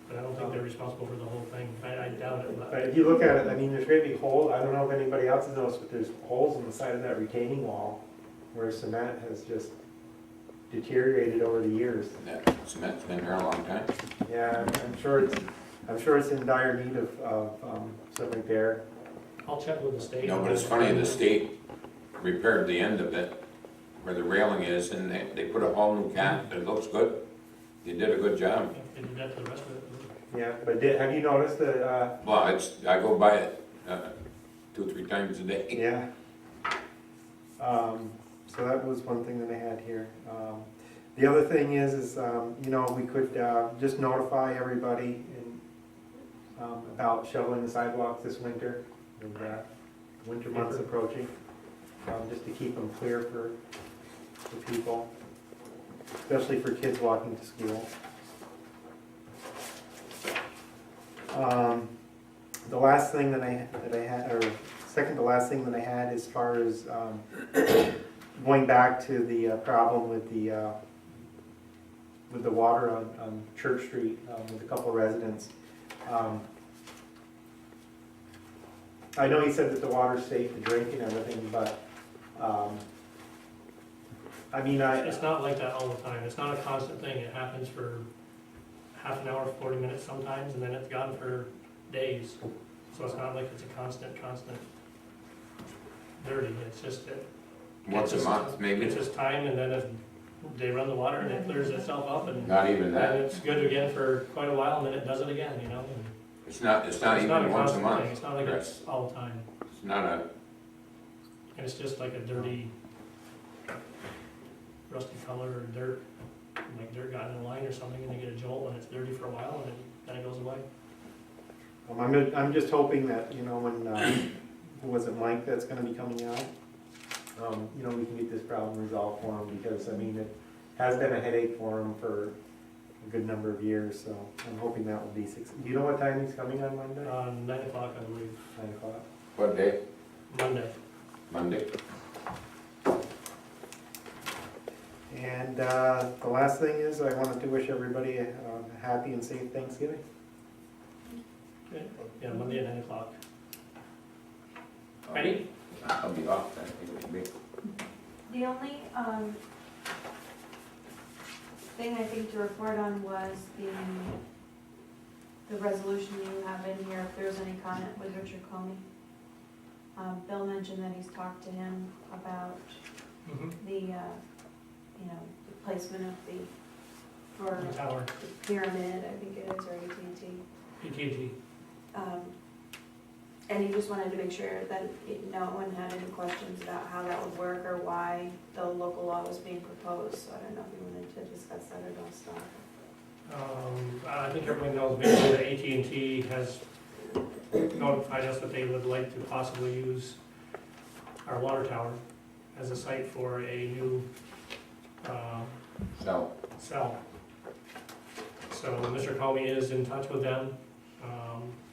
but I don't think they're responsible for the whole thing. I doubt it, but but if you look at it, I mean, there's great big holes. I don't know if anybody else has noticed, but there's holes in the side of that retaining wall where cement has just deteriorated over the years. that cement's been there a long time. Yeah, I'm sure it's in dire need of some repair. I'll check with the state. No, but it's funny, the state repaired the end of it, where the railing is, and they put a whole new cap, it looks good. They did a good job. They did that to the rest of it. Yeah, but have you noticed the, Well, I go by it 2-3 times a day. yeah. So that was one thing that I had here. The other thing is, we could just notify everybody about shoveling the sidewalks this winter, with winter months approaching, just to keep them clear for people, especially for kids walking to school. The last thing that I had, or second to last thing that I had, as far as going back to the problem with the water on Church Street with a couple residents. I know he said that the water's safe to drink and everything, but I mean, It's not like that all the time. It's not a constant thing. It happens for half an hour, 40 minutes sometimes, and then it's gone for days. So it's not like it's a constant dirty. It's just that Once a month, maybe. it's just time, and then they run the water and it clears itself up, and Not even that. and it's good again for quite a while, and then it does it again, and It's not it's even not a once a constant month. thing. It's not like it's all the time. It's not a, And it's just like a dirty, rusty color or dirt, like dirt got in a line or something, and they get a jolt, and it's dirty for a while, and then it goes away. I'm just hoping that, when, who was it, Mike, that's gonna be coming out? We can get this problem resolved for him, because, I mean, it has been a headache for him for a good number of years, so I'm hoping that will be successful. Do you know what time he's coming on Monday? 9 o'clock, I believe, 9 o'clock. what day? Monday. Monday? And the last thing is, I wanted to wish everybody a happy and safe Thanksgiving. Yeah, Monday at 9 o'clock. Ready? I'll be off then, maybe. The only, thing I think to report on was the resolution you have in here, if there's any comment with Richard Comey. Bill mentioned that he's talked to him about the, the placement of for The tower, Pyramid, I think it is, or AT&T. PTG. And he just wanted to make sure that no one had any questions about how that would work or why the local law was being proposed. So I don't know if you wanted to discuss that or don't stop. I think everybody knows basically that AT&T has notified us that they would like to possibly use our water tower as a site for a new So, cell. So Mr. Comey is in touch with them.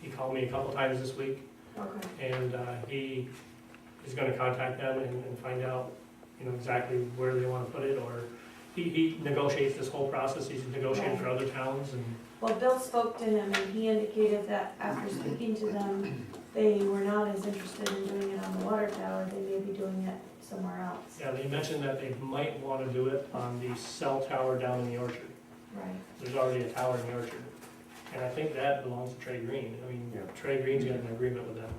He called me a couple times this week, Okay. and he is gonna contact them and find out, exactly where they wanna put it, or he negotiates this whole process, he's negotiating for other towns, and Well, Bill spoke to him and he indicated that after speaking to them, they were not as interested in doing it on the water tower, they may be doing it somewhere else. yeah, they mentioned that they might wanna do it on the cell tower down in the orchard. Right. There's already a tower in the orchard, and I think that belongs to Trey Green. I mean, Yeah. Trey Green's got an agreement with them,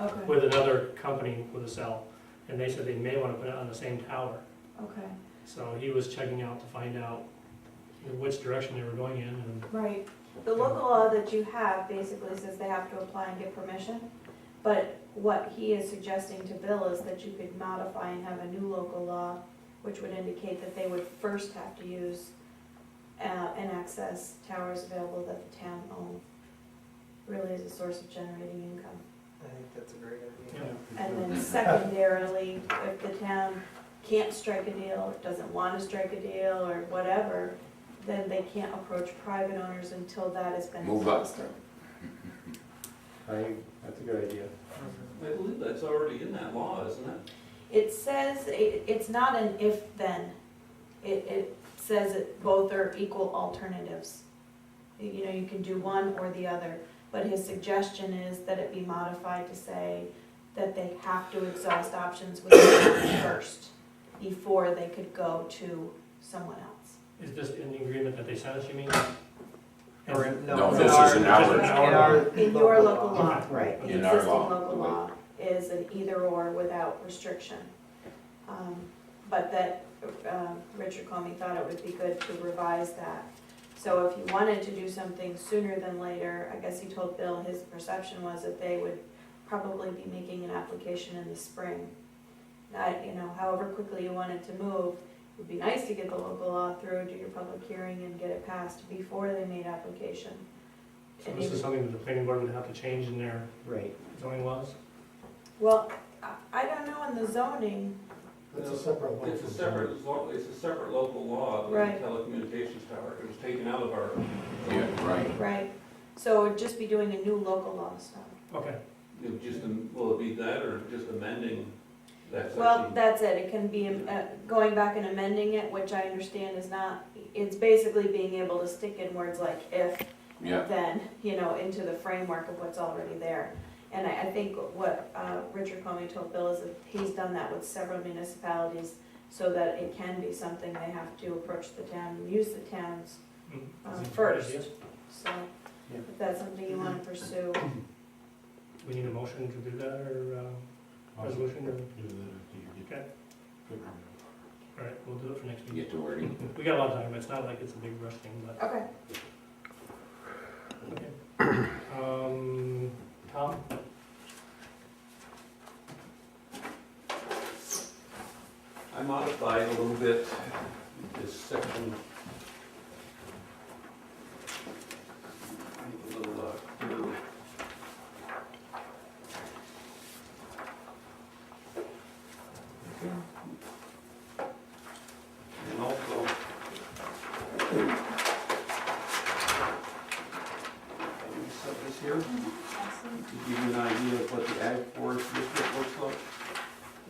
Okay, with another company with a cell, and they said they may wanna put it on the same tower. okay, So he was checking out to find out which direction they were going in, and right. The local law that you have basically says they have to apply and get permission, but what he is suggesting to Bill is that you could modify and have a new local law, which would indicate that they would first have to use and access towers available that the town owns, really as a source of generating income. I think that's a great idea. Yeah. And then secondarily, if the town can't strike a deal, doesn't want to strike a deal, or whatever, then they can't approach private owners until that has been Move up. exhausted. That's a good idea. I believe that's already in that law, isn't it? It says, it's not an if-then. It says that both are equal alternatives. You can do one or the other, but his suggestion is that it be modified to say that they have to exhaust options with the town first before they could go to someone else. is this in the agreement that they sent us, you mean? Or in- No, in this our- is in our- in our In your local law, Okay. right, the In our existing law, local right. law is an either-or without restriction. But that, Richard Comey thought it would be good to revise that. So if you wanted to do something sooner than later, I guess he told Bill his perception was that they would probably be making an application in the spring. However quickly you wanted to move, it would be nice to get the local law through, do your public hearing and get it passed before they made application. So And this even- is something that the planning board would have to change in their Right. zoning laws? Well, I don't know in the zoning, It's a separate one. It's a separate local law, the Right. telecommunications tower. It was taken out of our. yeah, right. right, so it'd just be doing a new local law stuff. Okay, It would just, will it be that or just amending that Well, section? that's it, it can be going back and amending it, which I understand is not, it's basically being able to stick in words like if, Yeah, then, into the framework of what's already there. And I think what Richard Comey told Bill is that he's done that with several municipalities so that it can be something they have to approach the town and use the towns. Seems a First. good idea. So Yeah. if that's something you want to pursue, Do we need a motion to do that, or resolution, or, okay, all right, we'll do it for next week. get to wording. We got a lot of time, it's not like it's a big rush thing, but, okay. okay. Tom? I modified a little bit this section. A little, here. And also, let me set this here, to give you an idea of what the ag forest district looks like.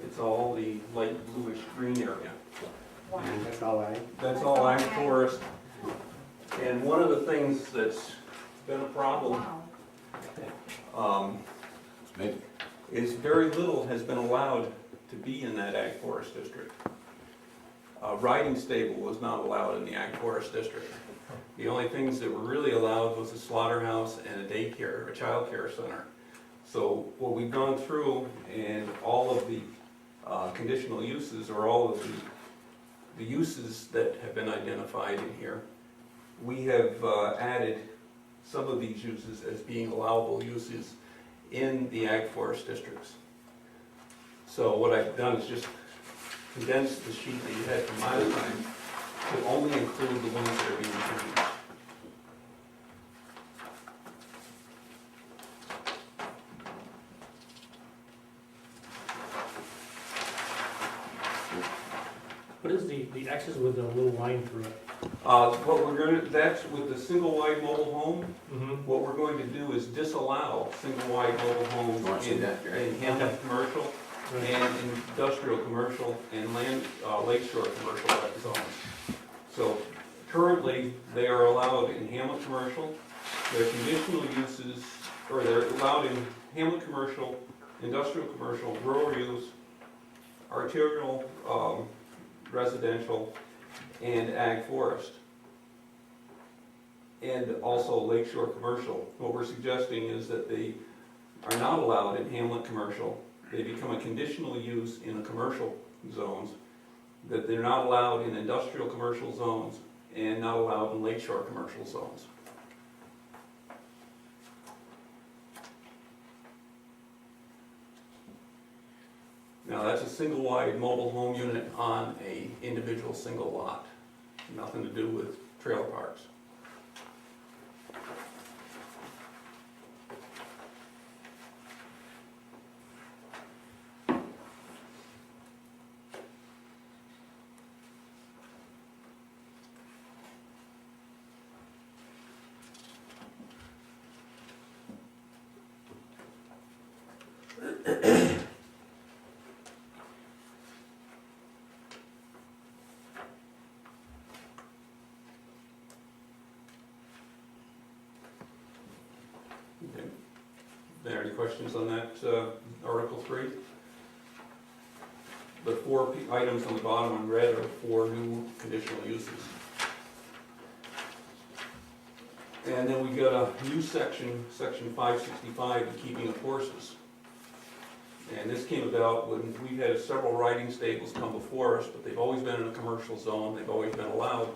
It's all the light bluish green area. And That's all I. that's all ag forest. And one of the things that's been a problem, Maybe. is very little has been allowed to be in that ag forest district. A riding stable was not allowed in the ag forest district. The only things that were really allowed was a slaughterhouse and a daycare, a childcare center. So what we've gone through and all of the conditional uses, or all of the uses that have been identified in here, we have added some of these uses as being allowable uses in the ag forest districts. So what I've done is just condense the sheet that you had from last time to only include the ones that are being changed. What is the X's with the little line through it? What we're gonna, that's with the single wide mobile home, Mm-hmm. what we're going to do is disallow single wide mobile Oh, I homes see that, Jerry. in Hamlet commercial Right. and industrial commercial and lakeshore commercial zones. So currently, they are allowed in Hamlet commercial, their conditional uses, or they're allowed in Hamlet commercial, industrial commercial, rural use, arterial residential, and ag forest. And also lakeshore commercial. What we're suggesting is that they are not allowed in Hamlet commercial. They become a conditional use in the commercial zones, that they're not allowed in industrial commercial zones, and not allowed in lakeshore commercial zones. Now, that's a single wide mobile home unit on a individual single lot. Nothing to do with trailer parks. Okay. Are there any questions on that, Article 3? The four items on the bottom in red are 4 new conditional uses. And then we got a new section, section 565, the keeping of horses. And this came about when we've had several riding stables come before us, but they've always been in a commercial zone, they've always been allowed.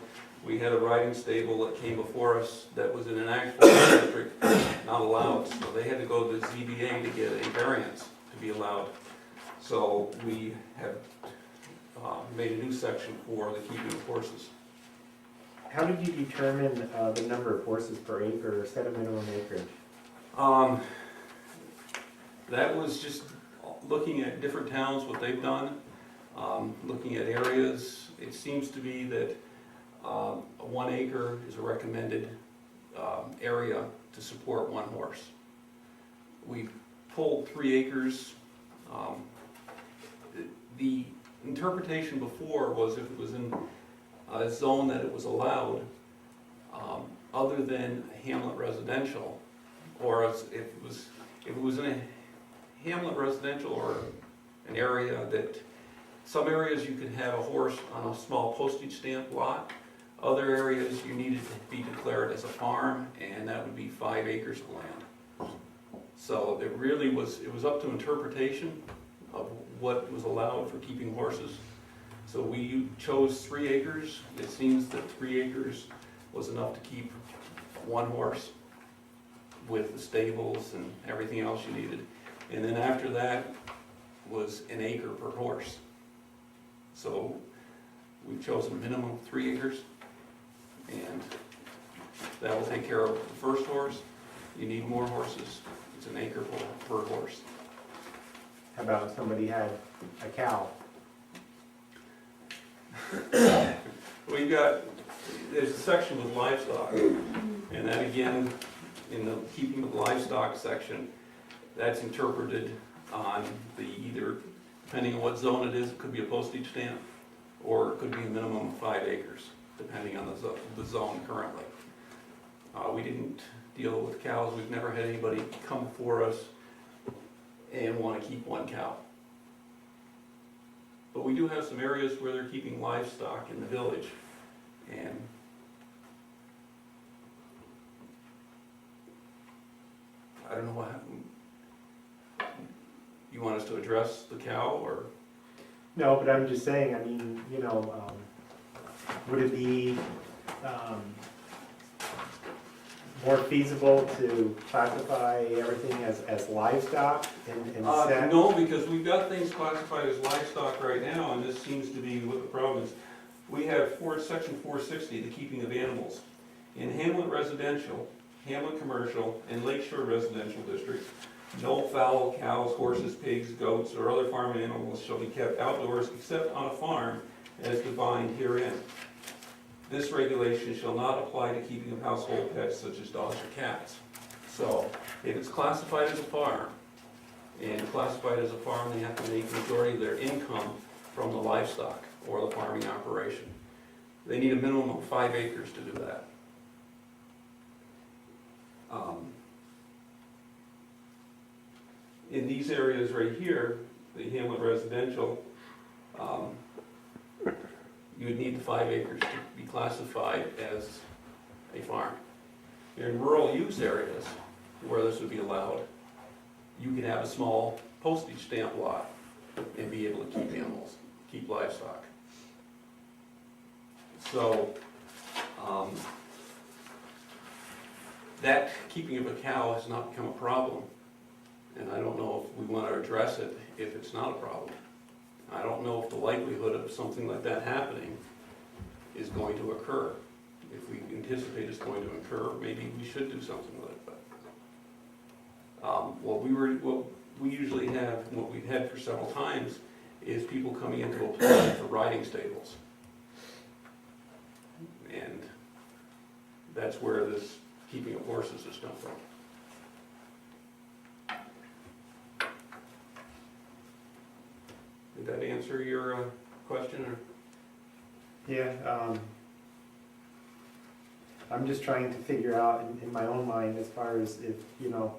We had a riding stable that came before us that was in an ag forest district, not allowed, so they had to go to the ZBA to get a variance to be allowed. So we have made a new section for the keeping of horses. How did you determine the number of horses per acre or set a minimum acreage? That was just looking at different towns, what they've done, looking at areas. It seems to be that 1 acre is a recommended area to support 1 horse. We pulled 3 acres. The interpretation before was if it was in a zone that it was allowed, other than Hamlet residential, or if it was in a Hamlet residential or an area that, some areas you could have a horse on a small postage stamp lot, other areas you needed to be declared as a farm, and that would be 5 acres of land. So it really was, it was up to interpretation of what was allowed for keeping horses. So we chose 3 acres. It seems that 3 acres was enough to keep 1 horse with the stables and everything else you needed. And then after that was 1 acre per horse. So we've chosen a minimum of 3 acres, and that will take care of the first horse. You need more horses, it's 1 acre per horse. How about if somebody had a cow? We've got, there's a section with livestock, and that again, in the keeping of livestock section, that's interpreted on the either, depending on what zone it is, it could be a postage stamp, or it could be a minimum of 5 acres, depending on the zone currently. We didn't deal with cows. We've never had anybody come before us and want to keep 1 cow. But we do have some areas where they're keeping livestock in the village, and I don't know what happened. You want us to address the cow, or? No, but I'm just saying, I mean, you know, would it be more feasible to classify everything as livestock and set? No, because we've got things classified as livestock right now, and this seems to be what the problem is. We have section 460, the keeping of animals. In Hamlet residential, Hamlet commercial, and lakeshore residential districts, no fowl, cows, horses, pigs, goats, or other farm animals shall be kept outdoors except on a farm as defined herein. This regulation shall not apply to keeping of household pets such as dogs or cats. So if it's classified as a farm, and classified as a farm, they have to make the majority of their income from the livestock or the farming operation. They need a minimum of 5 acres to do that. In these areas right here, the Hamlet residential, you would need the 5 acres to be classified as a farm. In rural use areas where this would be allowed, you can have a small postage stamp lot and be able to keep animals, keep livestock. So, that keeping of a cow has not become a problem. And I don't know if we want to address it if it's not a problem. I don't know if the likelihood of something like that happening is going to occur. If we anticipate it's going to occur, maybe we should do something with it. But what we usually have, what we've had for several times, is people coming in to apply for riding stables. And that's where this keeping of horses has come from. Did that answer your question? Or? Yeah, I'm just trying to figure out in my own mind as far as if, you know,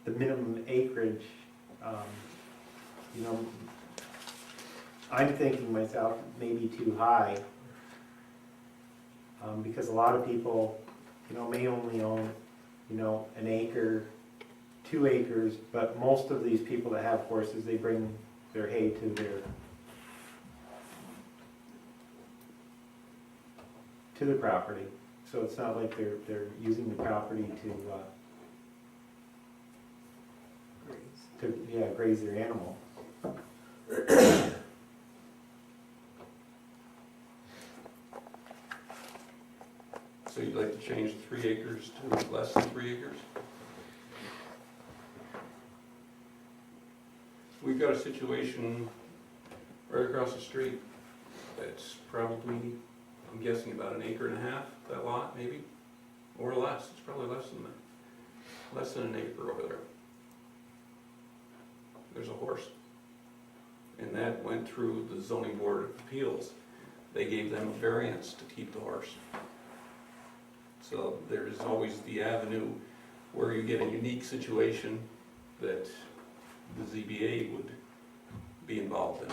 the minimum acreage, you know, I'm thinking myself maybe too high, because a lot of people, you know, may only own, you know, an acre, 2 acres, but most of these people that have horses, they bring their hay to the property. So it's not like they're using the property to graze their animal. So you'd like to change 3 acres to less than 3 acres? We've got a situation right across the street that's probably, I'm guessing about 1.5 acres, that lot maybe, or less. It's probably less than that. Less than 1 acre over there. There's a horse. And that went through the zoning board of appeals. They gave them a variance to keep the horse. So there's always the avenue where you get a unique situation that the ZBA would be involved in.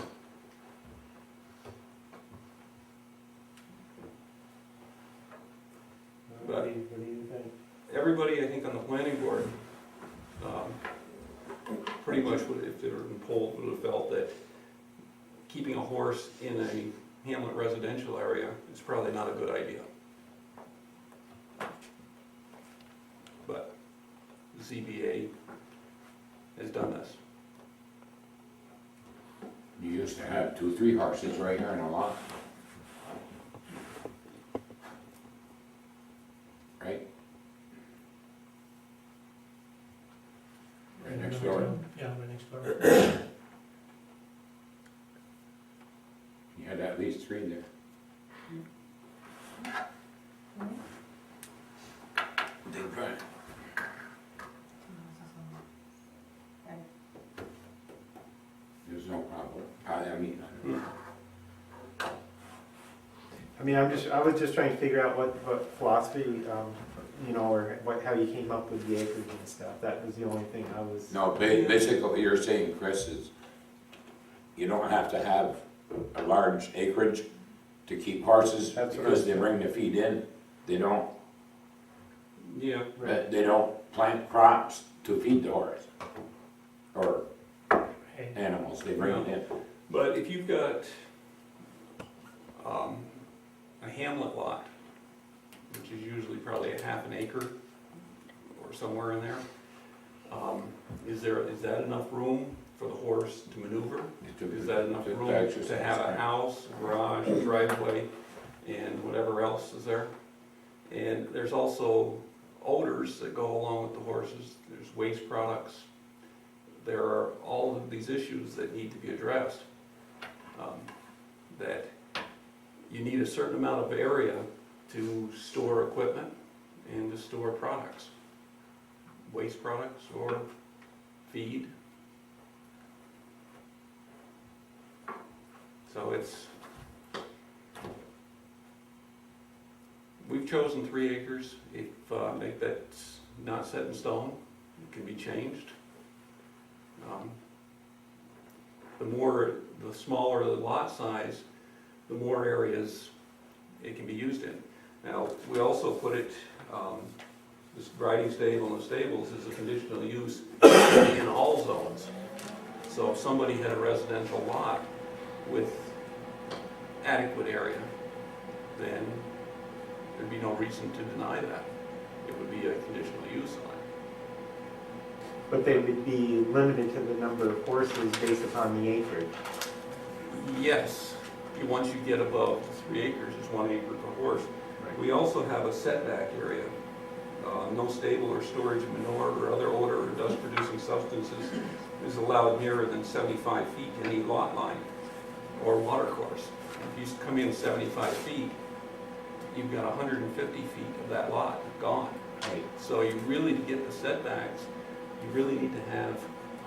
What do you think? Everybody, I think, on the planning board, pretty much would, if they were polled, would have felt that keeping a horse in a Hamlet residential area is probably not a good idea. But the ZBA has done this. You used to have 2, 3 horses right here in a lot. Right? Right next door. Yeah, right next door. You had at least 3 there. They tried. There's no problem. I was just trying to figure out what philosophy, you know, or how you came up with the acreage and stuff. That was the only thing I was. No, basically what you're saying, Chris, is you don't have to have a large acreage to keep horses That's what because I- they bring the feed in. They don't, Yeah. Right. they don't plant crops to feed the horse or Hey, animals. They bring it in. But if you've got a hamlet lot, which is usually probably 1/2 acre or somewhere in there, is that enough room for the horse to maneuver? Is that enough To room exercise, to have a right. house, a garage, a driveway, and whatever else is there? And there's also odors that go along with the horses, there's waste products. There are all of these issues that need to be addressed. that you need a certain amount of area to store equipment and to store products, waste products or feed. So we've chosen 3 acres. If that's not set in stone, it can be changed. The smaller the lot size, the more areas it can be used in. Now, we also put it, this riding stable and the stables is a conditional use in all zones. So if somebody had a residential lot with adequate area, then there'd be no reason to deny that. It would be a conditional use on it. But they would be limited to the number of horses based upon the acreage. Yes, once you get above 3 acres, it's 1 acre per horse. We also have a setback area. No stable or storage of manure or other odor or dust-producing substances is allowed nearer than 75 feet to any lot line or water course. If you come in 75 feet, you've got 150 feet of that lot gone. Right. So you really, to get the setbacks, you really need to have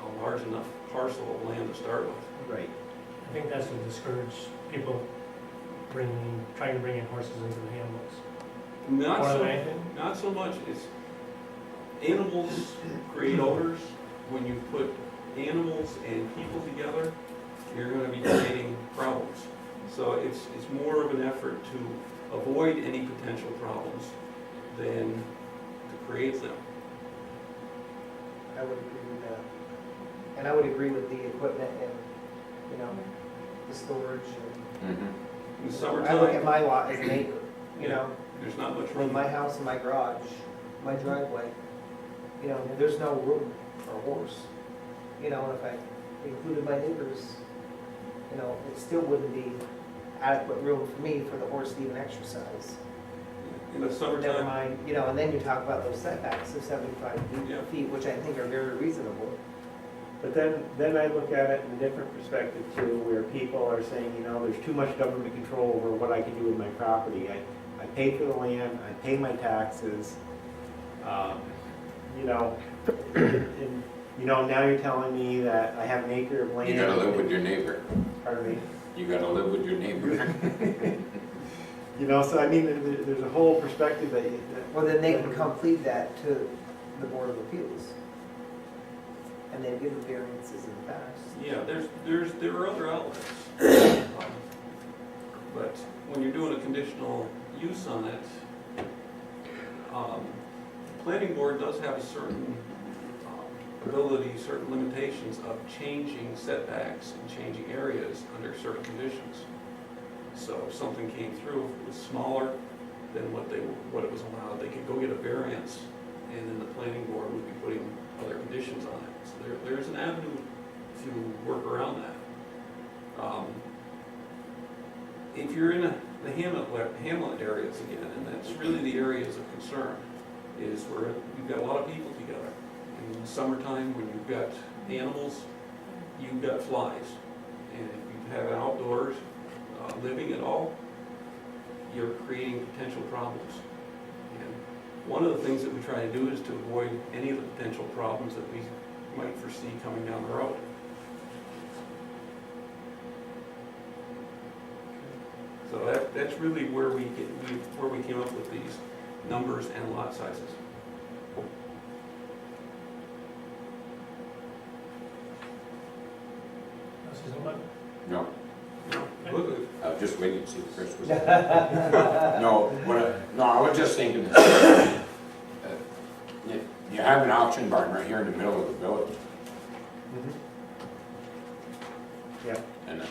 a large enough parcel of land to start with. Right. I think that's to discourage people trying to bring in horses into the hamlets. Not More so, than anything? not so much. It's animals create odors. When you put animals and people together, you're going to be creating problems. So it's more of an effort to avoid any potential problems than to create them. I would agree with that. And I would agree with the equipment and, you know, the storage and. In the I look at summertime, my lot as an acre, you know, there's not much with room. my house and my garage, my driveway, you know, there's no room for a horse. You know, and if I included my neighbors, you know, it still wouldn't be adequate room for me for the horse to even exercise. In the Never summertime, mind, you know, and then you talk about those setbacks of 75 Yeah. feet, which I think are very reasonable. But then I look at it in a different perspective too, where people are saying, you know, there's too much government control over what I can do with my property. I pay for the land, I pay my taxes, you know, and, you know, now you're telling me that I have an acre of land. You gotta live with your neighbor. Pardon me? You gotta live with your neighbor. You know, so I mean, there's a whole perspective that. Well, then they can come plead that to the Board of Appeals. And then give the variances in the past. yeah, there are other outlets. But when you're doing a conditional use on it, the planning board does have a certain ability, certain limitations of changing setbacks and changing areas under certain conditions. So if something came through, if it was smaller than what it was allowed, they could go get a variance, and then the planning board would be putting other conditions on it. So there's an avenue to work around that. If you're in the hamlet areas again, and that's really the areas of concern, is where you've got a lot of people together. In the summertime, when you've got animals, you've got flies. And if you have outdoors living at all, you're creating potential problems. And one of the things that we try to do is to avoid any of the potential problems that we might foresee coming down the road. So that's really where we came up with these numbers and lot sizes. This is somebody? No, Look, I was just waiting to see if Chris was. No, I was just thinking, you have an auction barn right here in the middle of the village. Mhm. Yeah. And as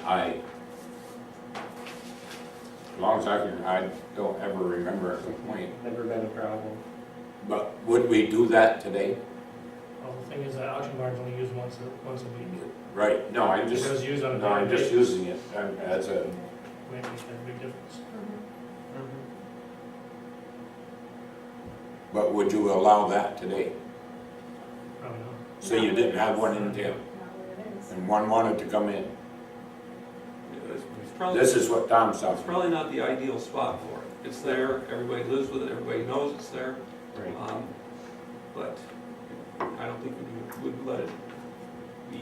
long as I don't ever remember a complaint. Never been a problem. But would we do that today? Well, the thing is that auction barn's only used once a week. Right, no, I'm If just, it was used on a no, I'm daily just basis, using it as a, maybe it's a big difference. but would you allow that today? Probably not. So you didn't have one in town, Not where it is. and one wanted to come in? it's probably, This is what Tom's it's talking. probably not the ideal spot for it. It's there, everybody lives with it, everybody knows it's there, Right. but I don't think we would let it be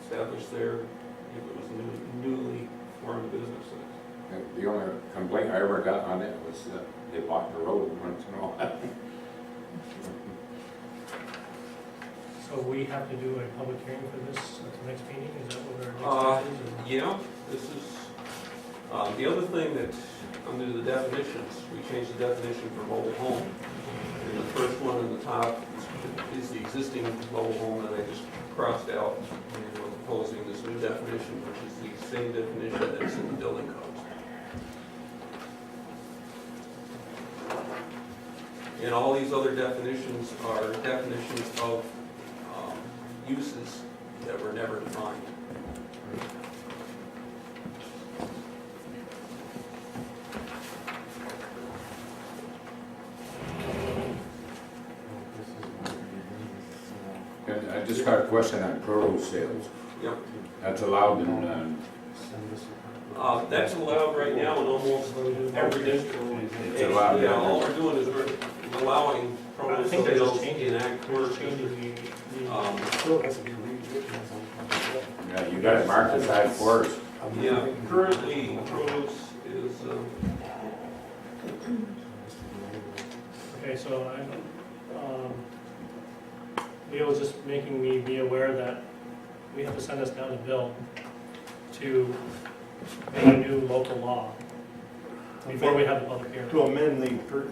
established there if it was a newly formed business. The only complaint I ever got on it was that they blocked the road once in a while. So we have to do a public hearing for this at the next meeting, is that what our next step is? Yeah, this is, the other thing that, under the definitions, we changed the definition for mobile home. And the first one in the top is the existing mobile home that I just crossed out. And we're proposing this new definition, which is the same definition that's in the building codes. And all these other definitions are definitions of uses that were never defined. And I just got a question on produce sales. Yep. That's allowed in, That's allowed right now in almost every district. it's allowed. Yeah, all we're doing is we're allowing I produce think they're just sales changing, in ag tourist changing districts. the, Still has to be rewritten. Yeah, you got it marked as ag forest. Yeah, currently produce is, okay, so Leo was just making me be aware that we have to send this down to Bill to make a new local law before we have the public hearing. To amend the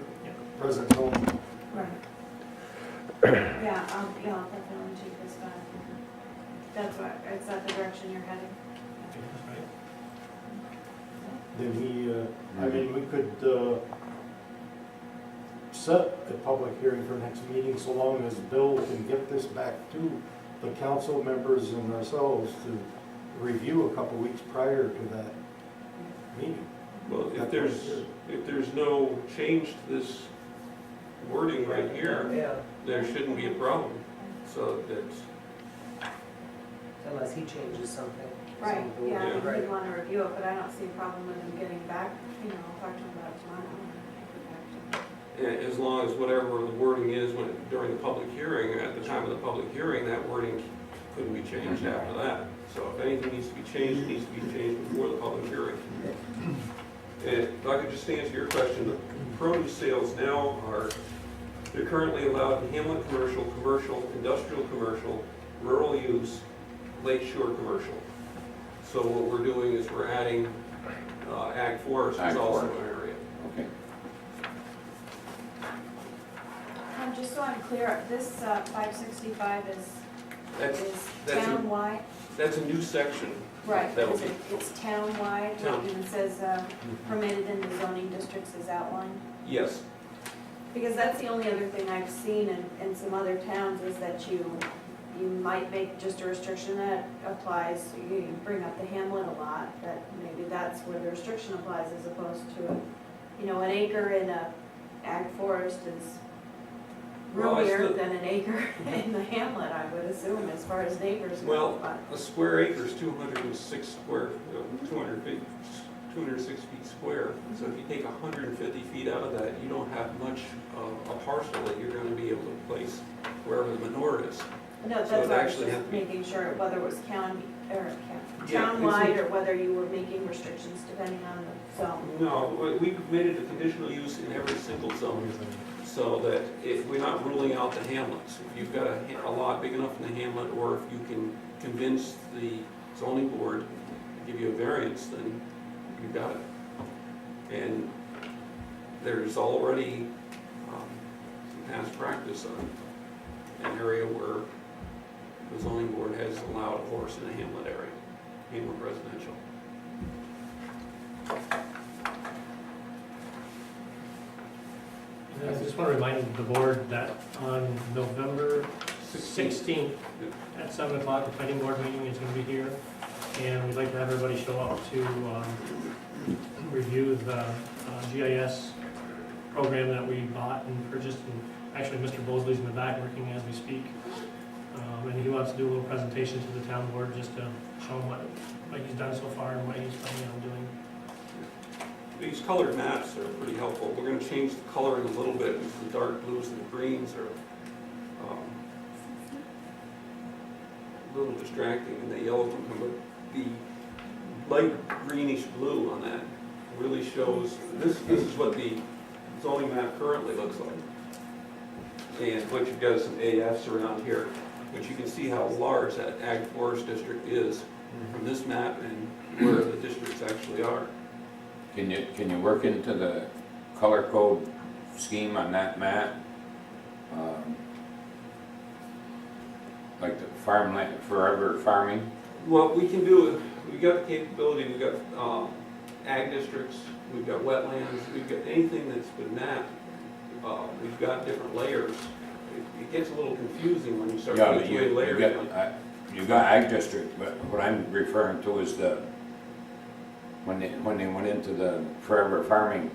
present zone. Right. Yeah, I'll definitely take this back. That's what, is that the direction you're heading? Right? Then I mean, we could set a public hearing for next meeting so long as Bill can get this back to the council members and ourselves to review a couple weeks prior to that meeting. well, if there's no change to this wording right here, Yeah, there shouldn't be a problem. So that's, unless he changes something. Right, yeah, I mean, Yeah. he'd wanna review it, but I don't see a problem with him getting back, you know, I'll talk to him about it tomorrow. as long as whatever the wording is during the public hearing, at the time of the public hearing, that wording couldn't be changed after that. So if anything needs to be changed, it needs to be changed before the public hearing. And if I could just answer your question, the produce sales now they're currently allowed in hamlet commercial, commercial, industrial commercial, rural use, lake shore commercial. So what we're doing is we're adding ag forest Ag is also forest. an area. Okay. Just so I'm clear, this 565 That's, is that's a- townwide? that's a new section. Right, That'll is be- it, it's townwide, Town. and it says permitted in the zoning districts is outlined? Yes, Because that's the only other thing I've seen in some other towns is that you might make just a restriction that applies, you bring up the hamlet a lot, that maybe that's where the restriction applies as opposed to, an acre in a ag forest is Well, I roomier still- than an acre in the hamlet, I would assume, as far as neighbors go. Well, but- a square acre is 206 square, 200 feet, 206 feet square. So if you take 150 feet out of that, you don't have much of a parcel that you're gonna be able to place wherever the manure is. No, So that's it why I was actually just has to be- making sure whether it was county, Yeah, townwide, it's- or whether you were making restrictions depending on the zone. No, we made it a conditional use in every single zone, so that we're not ruling out the hamlets. If you've got a lot big enough in the hamlet, or if you can convince the zoning board to give you a variance, then you've got it. And there's already some past practice on an area where the zoning board has allowed a horse in a hamlet area, hamlet residential. And I just want to remind the board that on November 16th at 7 o'clock, the planning board meeting is going to be here. And we'd like to have everybody show up to review the GIS program that we bought and purchased. And actually, Mr. Bosley's in the back working as we speak. And he wants to do a little presentation to the town board, just to show him what he's done so far and what he's planning on doing. These colored maps are pretty helpful. We're gonna change the coloring a little bit, because the dark blues and the greens are a little distracting, and the yellow one, but the light greenish blue on that really shows, this is what the zoning map currently looks like. And what you've got is some AFs around here, but you can see how large that ag forest district is from this map and where the districts actually are. Can you work into the color code scheme on that map? Like the farmland, forever farming? Well, we can do it, we've got the capability, we've got ag districts, we've got wetlands, we've got anything that's been mapped, we've got different layers. It gets a little confusing when you start Yeah, but taking away layers. you got ag district, but what I'm referring to is when they went into the forever farming,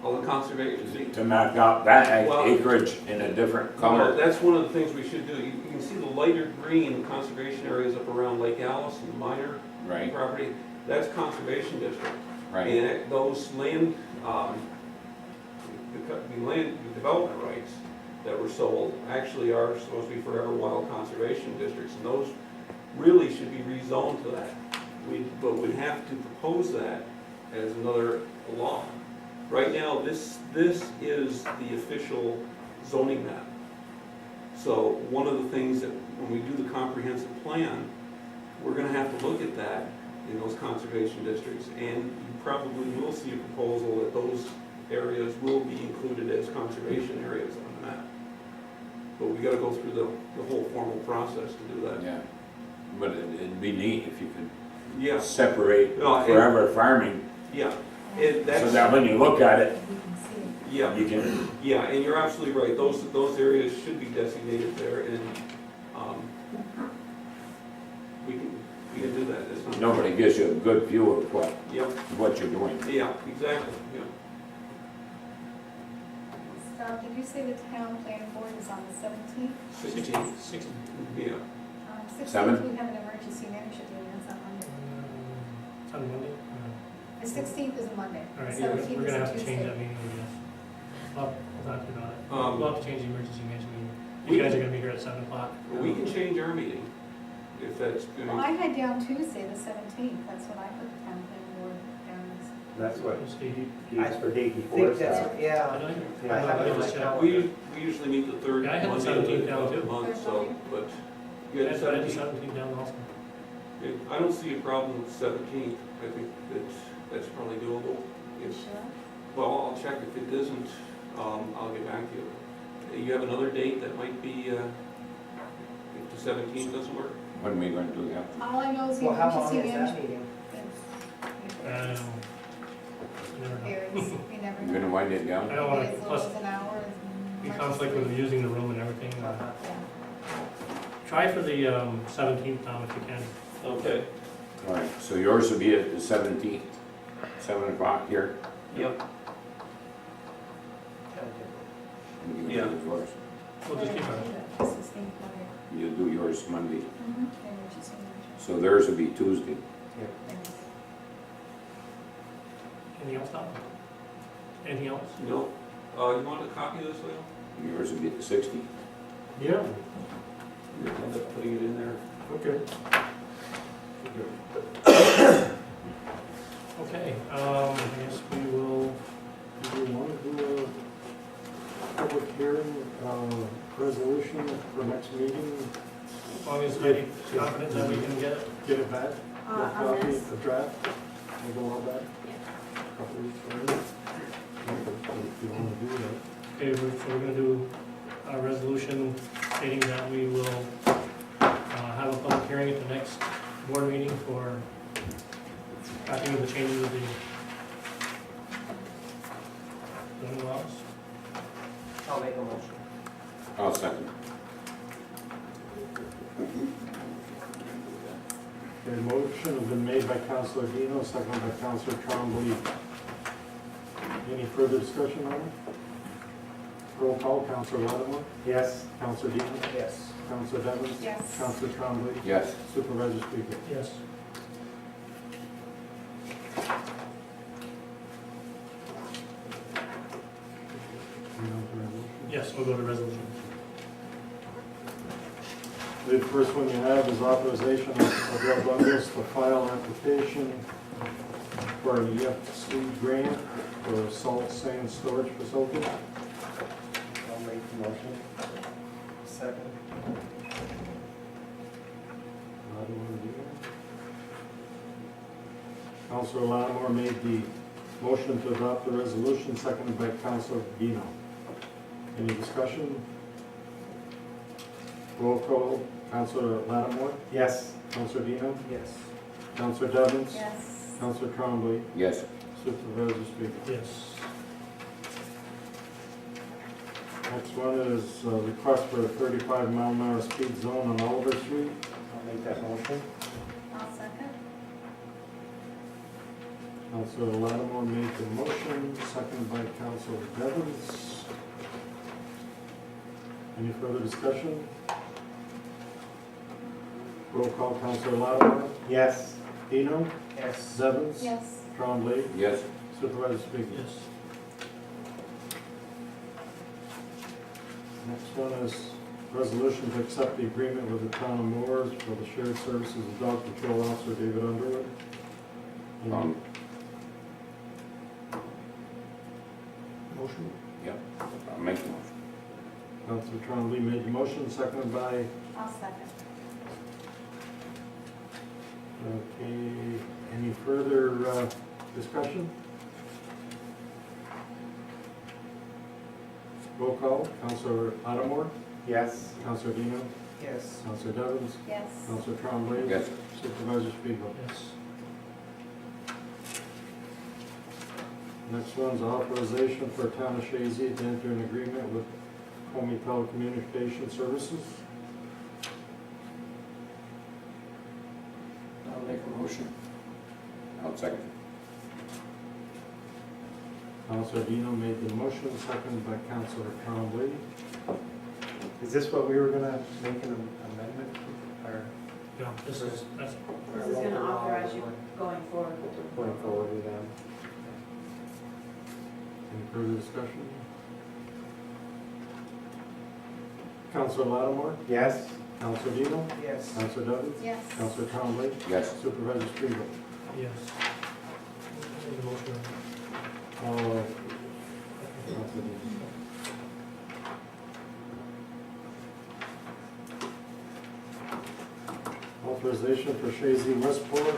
All the conservation. to map out that Well- acreage in a different Well, color. that's one of the things we should do. You can see the lighter green conservation areas up around Lake Alice and the minor Right, property. That's conservation district. right. And those land, the land development rights that were sold actually are supposed to be forever wild conservation districts, and those really should be rezoned to that. But we'd have to propose that as another law. Right now, this is the official zoning map. So one of the things that, when we do the comprehensive plan, we're gonna have to look at that in those conservation districts, and you probably will see a proposal that those areas will be included as conservation areas on the map. But we gotta go through the whole formal process to do that. Yeah, but it'd be neat if you could Yeah, separate No, it- forever farming, yeah, so that's, that when you look at it, We can see it. yeah, you can, yeah, and you're absolutely right, those areas should be designated there, and, we can do that, it's not. nobody gives you a good view of Yep, what you're doing. yeah, exactly, yeah. Scott, did you say the town planning board is on the 17th? 60. Yeah, 16th, Seven? we have an emergency management meeting, that's on Monday. It's on Monday? The 16th is a Monday. All right, 17th we're is gonna a have to change Tuesday. that meeting, I guess. We'll talk about it. Um, We'll have to change the emergency management meeting. we You guys can- are gonna be here at 7 o'clock. well, we can change our meeting, if that's Well, gonna, I had down Tuesday, the 17th, that's what I put the town planning board down as. That's what Let's see. he used for day I before, think that's, so. Did yeah, I? I have it on my just checked. calendar. we usually meet the third Yeah, I had the Monday 17th down of the too. month, so, Third but you Yeah, had so I had the 17th? 17th down also. I don't see a problem with 17th, I think that's probably doable. You If- sure? Well, I'll check, if it isn't, I'll get back to you. You have another date that might be, if the 17th doesn't work? When are we gonna do that? All I know is the Well, how long emergency is that management. meeting? Um, you never know. Varies, you never You know. gonna wind it down? I don't wanna, Maybe as little plus, as an hour, as be much as conflict with three. using the room and everything. Uh-huh. Yeah. Try for the 17th, Tom, if you can. Okay. All right, so yours will be at the 17th, 7 o'clock here? Yep. And you Yeah. do yours. We'll just keep it. 16th Monday. You'll do yours Monday, Emergency management. so theirs will be Tuesday. Yes. Anything else, Tom? Anything else? No, you want a copy of this, Leo? Yours will be at the 16th. Yeah, You'll end up putting it in there. okay. Okay, I guess we will, Do you want to do a public hearing, resolution for next meeting? as long as we're confident that we can get it. Get it back? On Copy, this. a draft? We'll go all back? Couple weeks later? If you want to do that. Okay, so we're gonna do a resolution stating that we will have a public hearing at the next board meeting for tracking of the changes of the zoning laws. I'll make a motion. I'll second. Okay, motion has been made by Councilor Dino, seconded by Councilor Trombley. Any further discussion on it? Roll call, Councilor Lattimore, Yes, Councilor Dino, Yes. Counselor Devens? Yes. Counselor Trombley? Yes. Supervisor Speaker? Yes. Yes, we'll go to resolution. The first one you have is authorization of Bill Douglas to file application for an EFC grant for salt sand storage facility. I'll make the motion. Second. Counselor Lattimore made the motion to adopt the resolution, seconded by Counselor Dino. Any discussion? Roll call. Counselor Lattimore? Yes. Counselor Dino? Yes. Counselor Devens? Yes. Counselor Trombley? Yes. Supervisor Speaker? Yes. Next one is a request for a 35-mile-an-hour speed zone on Oliver Street. I'll make that motion. I'll second. Counselor Lattimore made the motion, seconded by Counselor Devens. Any further discussion? Roll call. Counselor Lattimore? Yes. Dino? Yes. Devens? Yes. Trombley? Yes. Supervisor Speaker? Yes. Next one is resolution to accept the agreement with the town of Moores for the shared services of dog patrol officer David Underwood. Um, Motion? Yep. I'll make the motion. Counselor Trombley made the motion, seconded by, I'll second. okay, any further discussion? Roll call. Counselor Lattimore? Yes. Counselor Dino? Yes. Counselor Devens? Yes. Counselor Trombley? Yes. Supervisor Spiegel? Yes. Next one's authorization for town of Chazy to enter an agreement with Comey Telecommunication Services. I'll make a motion. I'll second. Counselor Dino made the motion, seconded by Counselor Trombley. Is this what we were gonna make an amendment or Yeah, this is, that's, This is gonna authorize you going forward with the. going forward with them? Any further discussion? Counselor Lattimore? Yes. Counselor Dino? Yes. Counselor Devens? Yes. Counselor Trombley? Yes. Supervisor Spiegel? yes. Make the motion. Counselor Dino. Authorization for Chazy Westport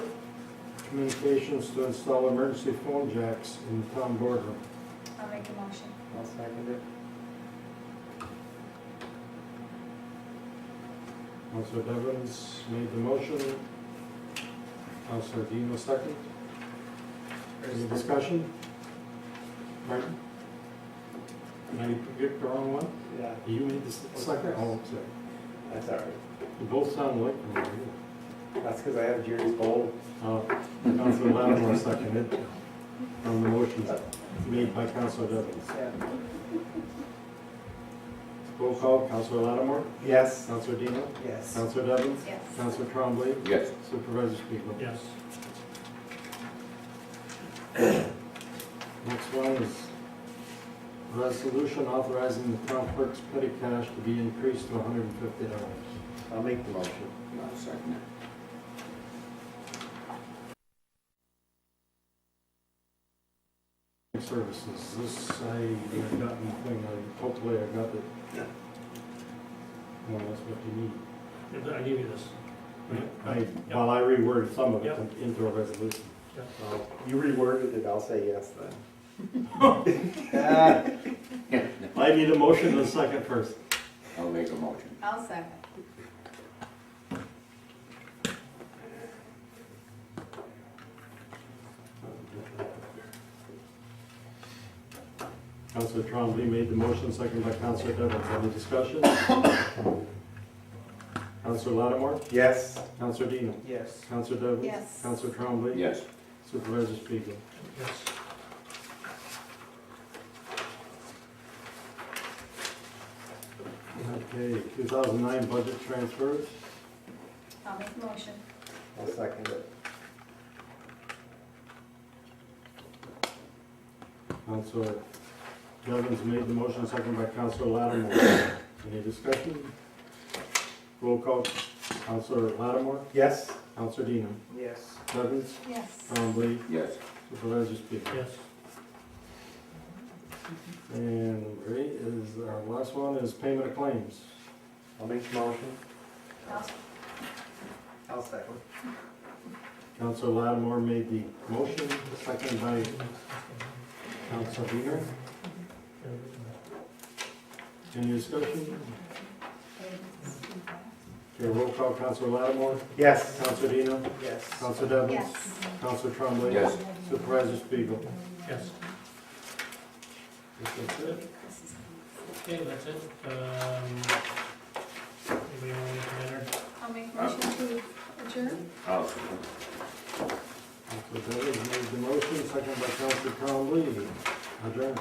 Communications to install emergency phone jacks in the town boardroom. I'll make a motion. I'll second it. Counselor Devens made the motion. Counselor Dino second. Any discussion? Martin? Did I get the wrong one? Yeah. You made the second? Oh, sorry. That's all right. You both sound like them. That's because I have Jerry's gold. Counselor Lattimore seconded on the motion made by Counselor Devens. Yeah. Roll call. Counselor Lattimore? Yes. Counselor Dino? Yes. Counselor Devens? Yes. Counselor Trombley? Yes. Supervisor Spiegel? Yes. Next one is resolution authorizing the town clerk's petty cash to be increased to $150. I'll make the motion. I'll second it. Services, this, I have gotten the thing, hopefully I got it. More or less what you need. I gave you this. While I reworded some of it Yep. into a resolution. Well, you reworded it, I'll say yes then. I need a motion and a second first. I'll make a motion. I'll second. Counselor Trombley made the motion, second by Counselor Devens. Any discussion? Counselor Lattimore? Yes. Counselor Dino? Yes. Counselor Devens? Yes. Counselor Trombley? Yes. Supervisor Spiegel? Yes. Okay, 2009 budget transfers. I'll make a motion. I'll second it. Counselor Devens made the motion, second by Counselor Lattimore. Any discussion? Roll call. Counselor Lattimore, Yes? Counselor Dino, Yes. Devens, Yes. Trombley, Yes. Supervisor Speaker. Yes. And number 8 is, our last one is payment of claims. I'll make the motion. I'll I'll second. Counselor Lattimore made the motion, second by Counselor Dino. Any discussion? Okay, roll call. Counselor Lattimore, Yes. Counselor Dino, Yes. Counselor Devens, Yes. Counselor Trombley. Yes. Supervisor Spiegel. Yes. That's it. Okay, that's it. Anybody want to make a banner? I'll make a motion to adjourn. Counselor Devens made the motion, second by Counselor Trombley. Adjourn.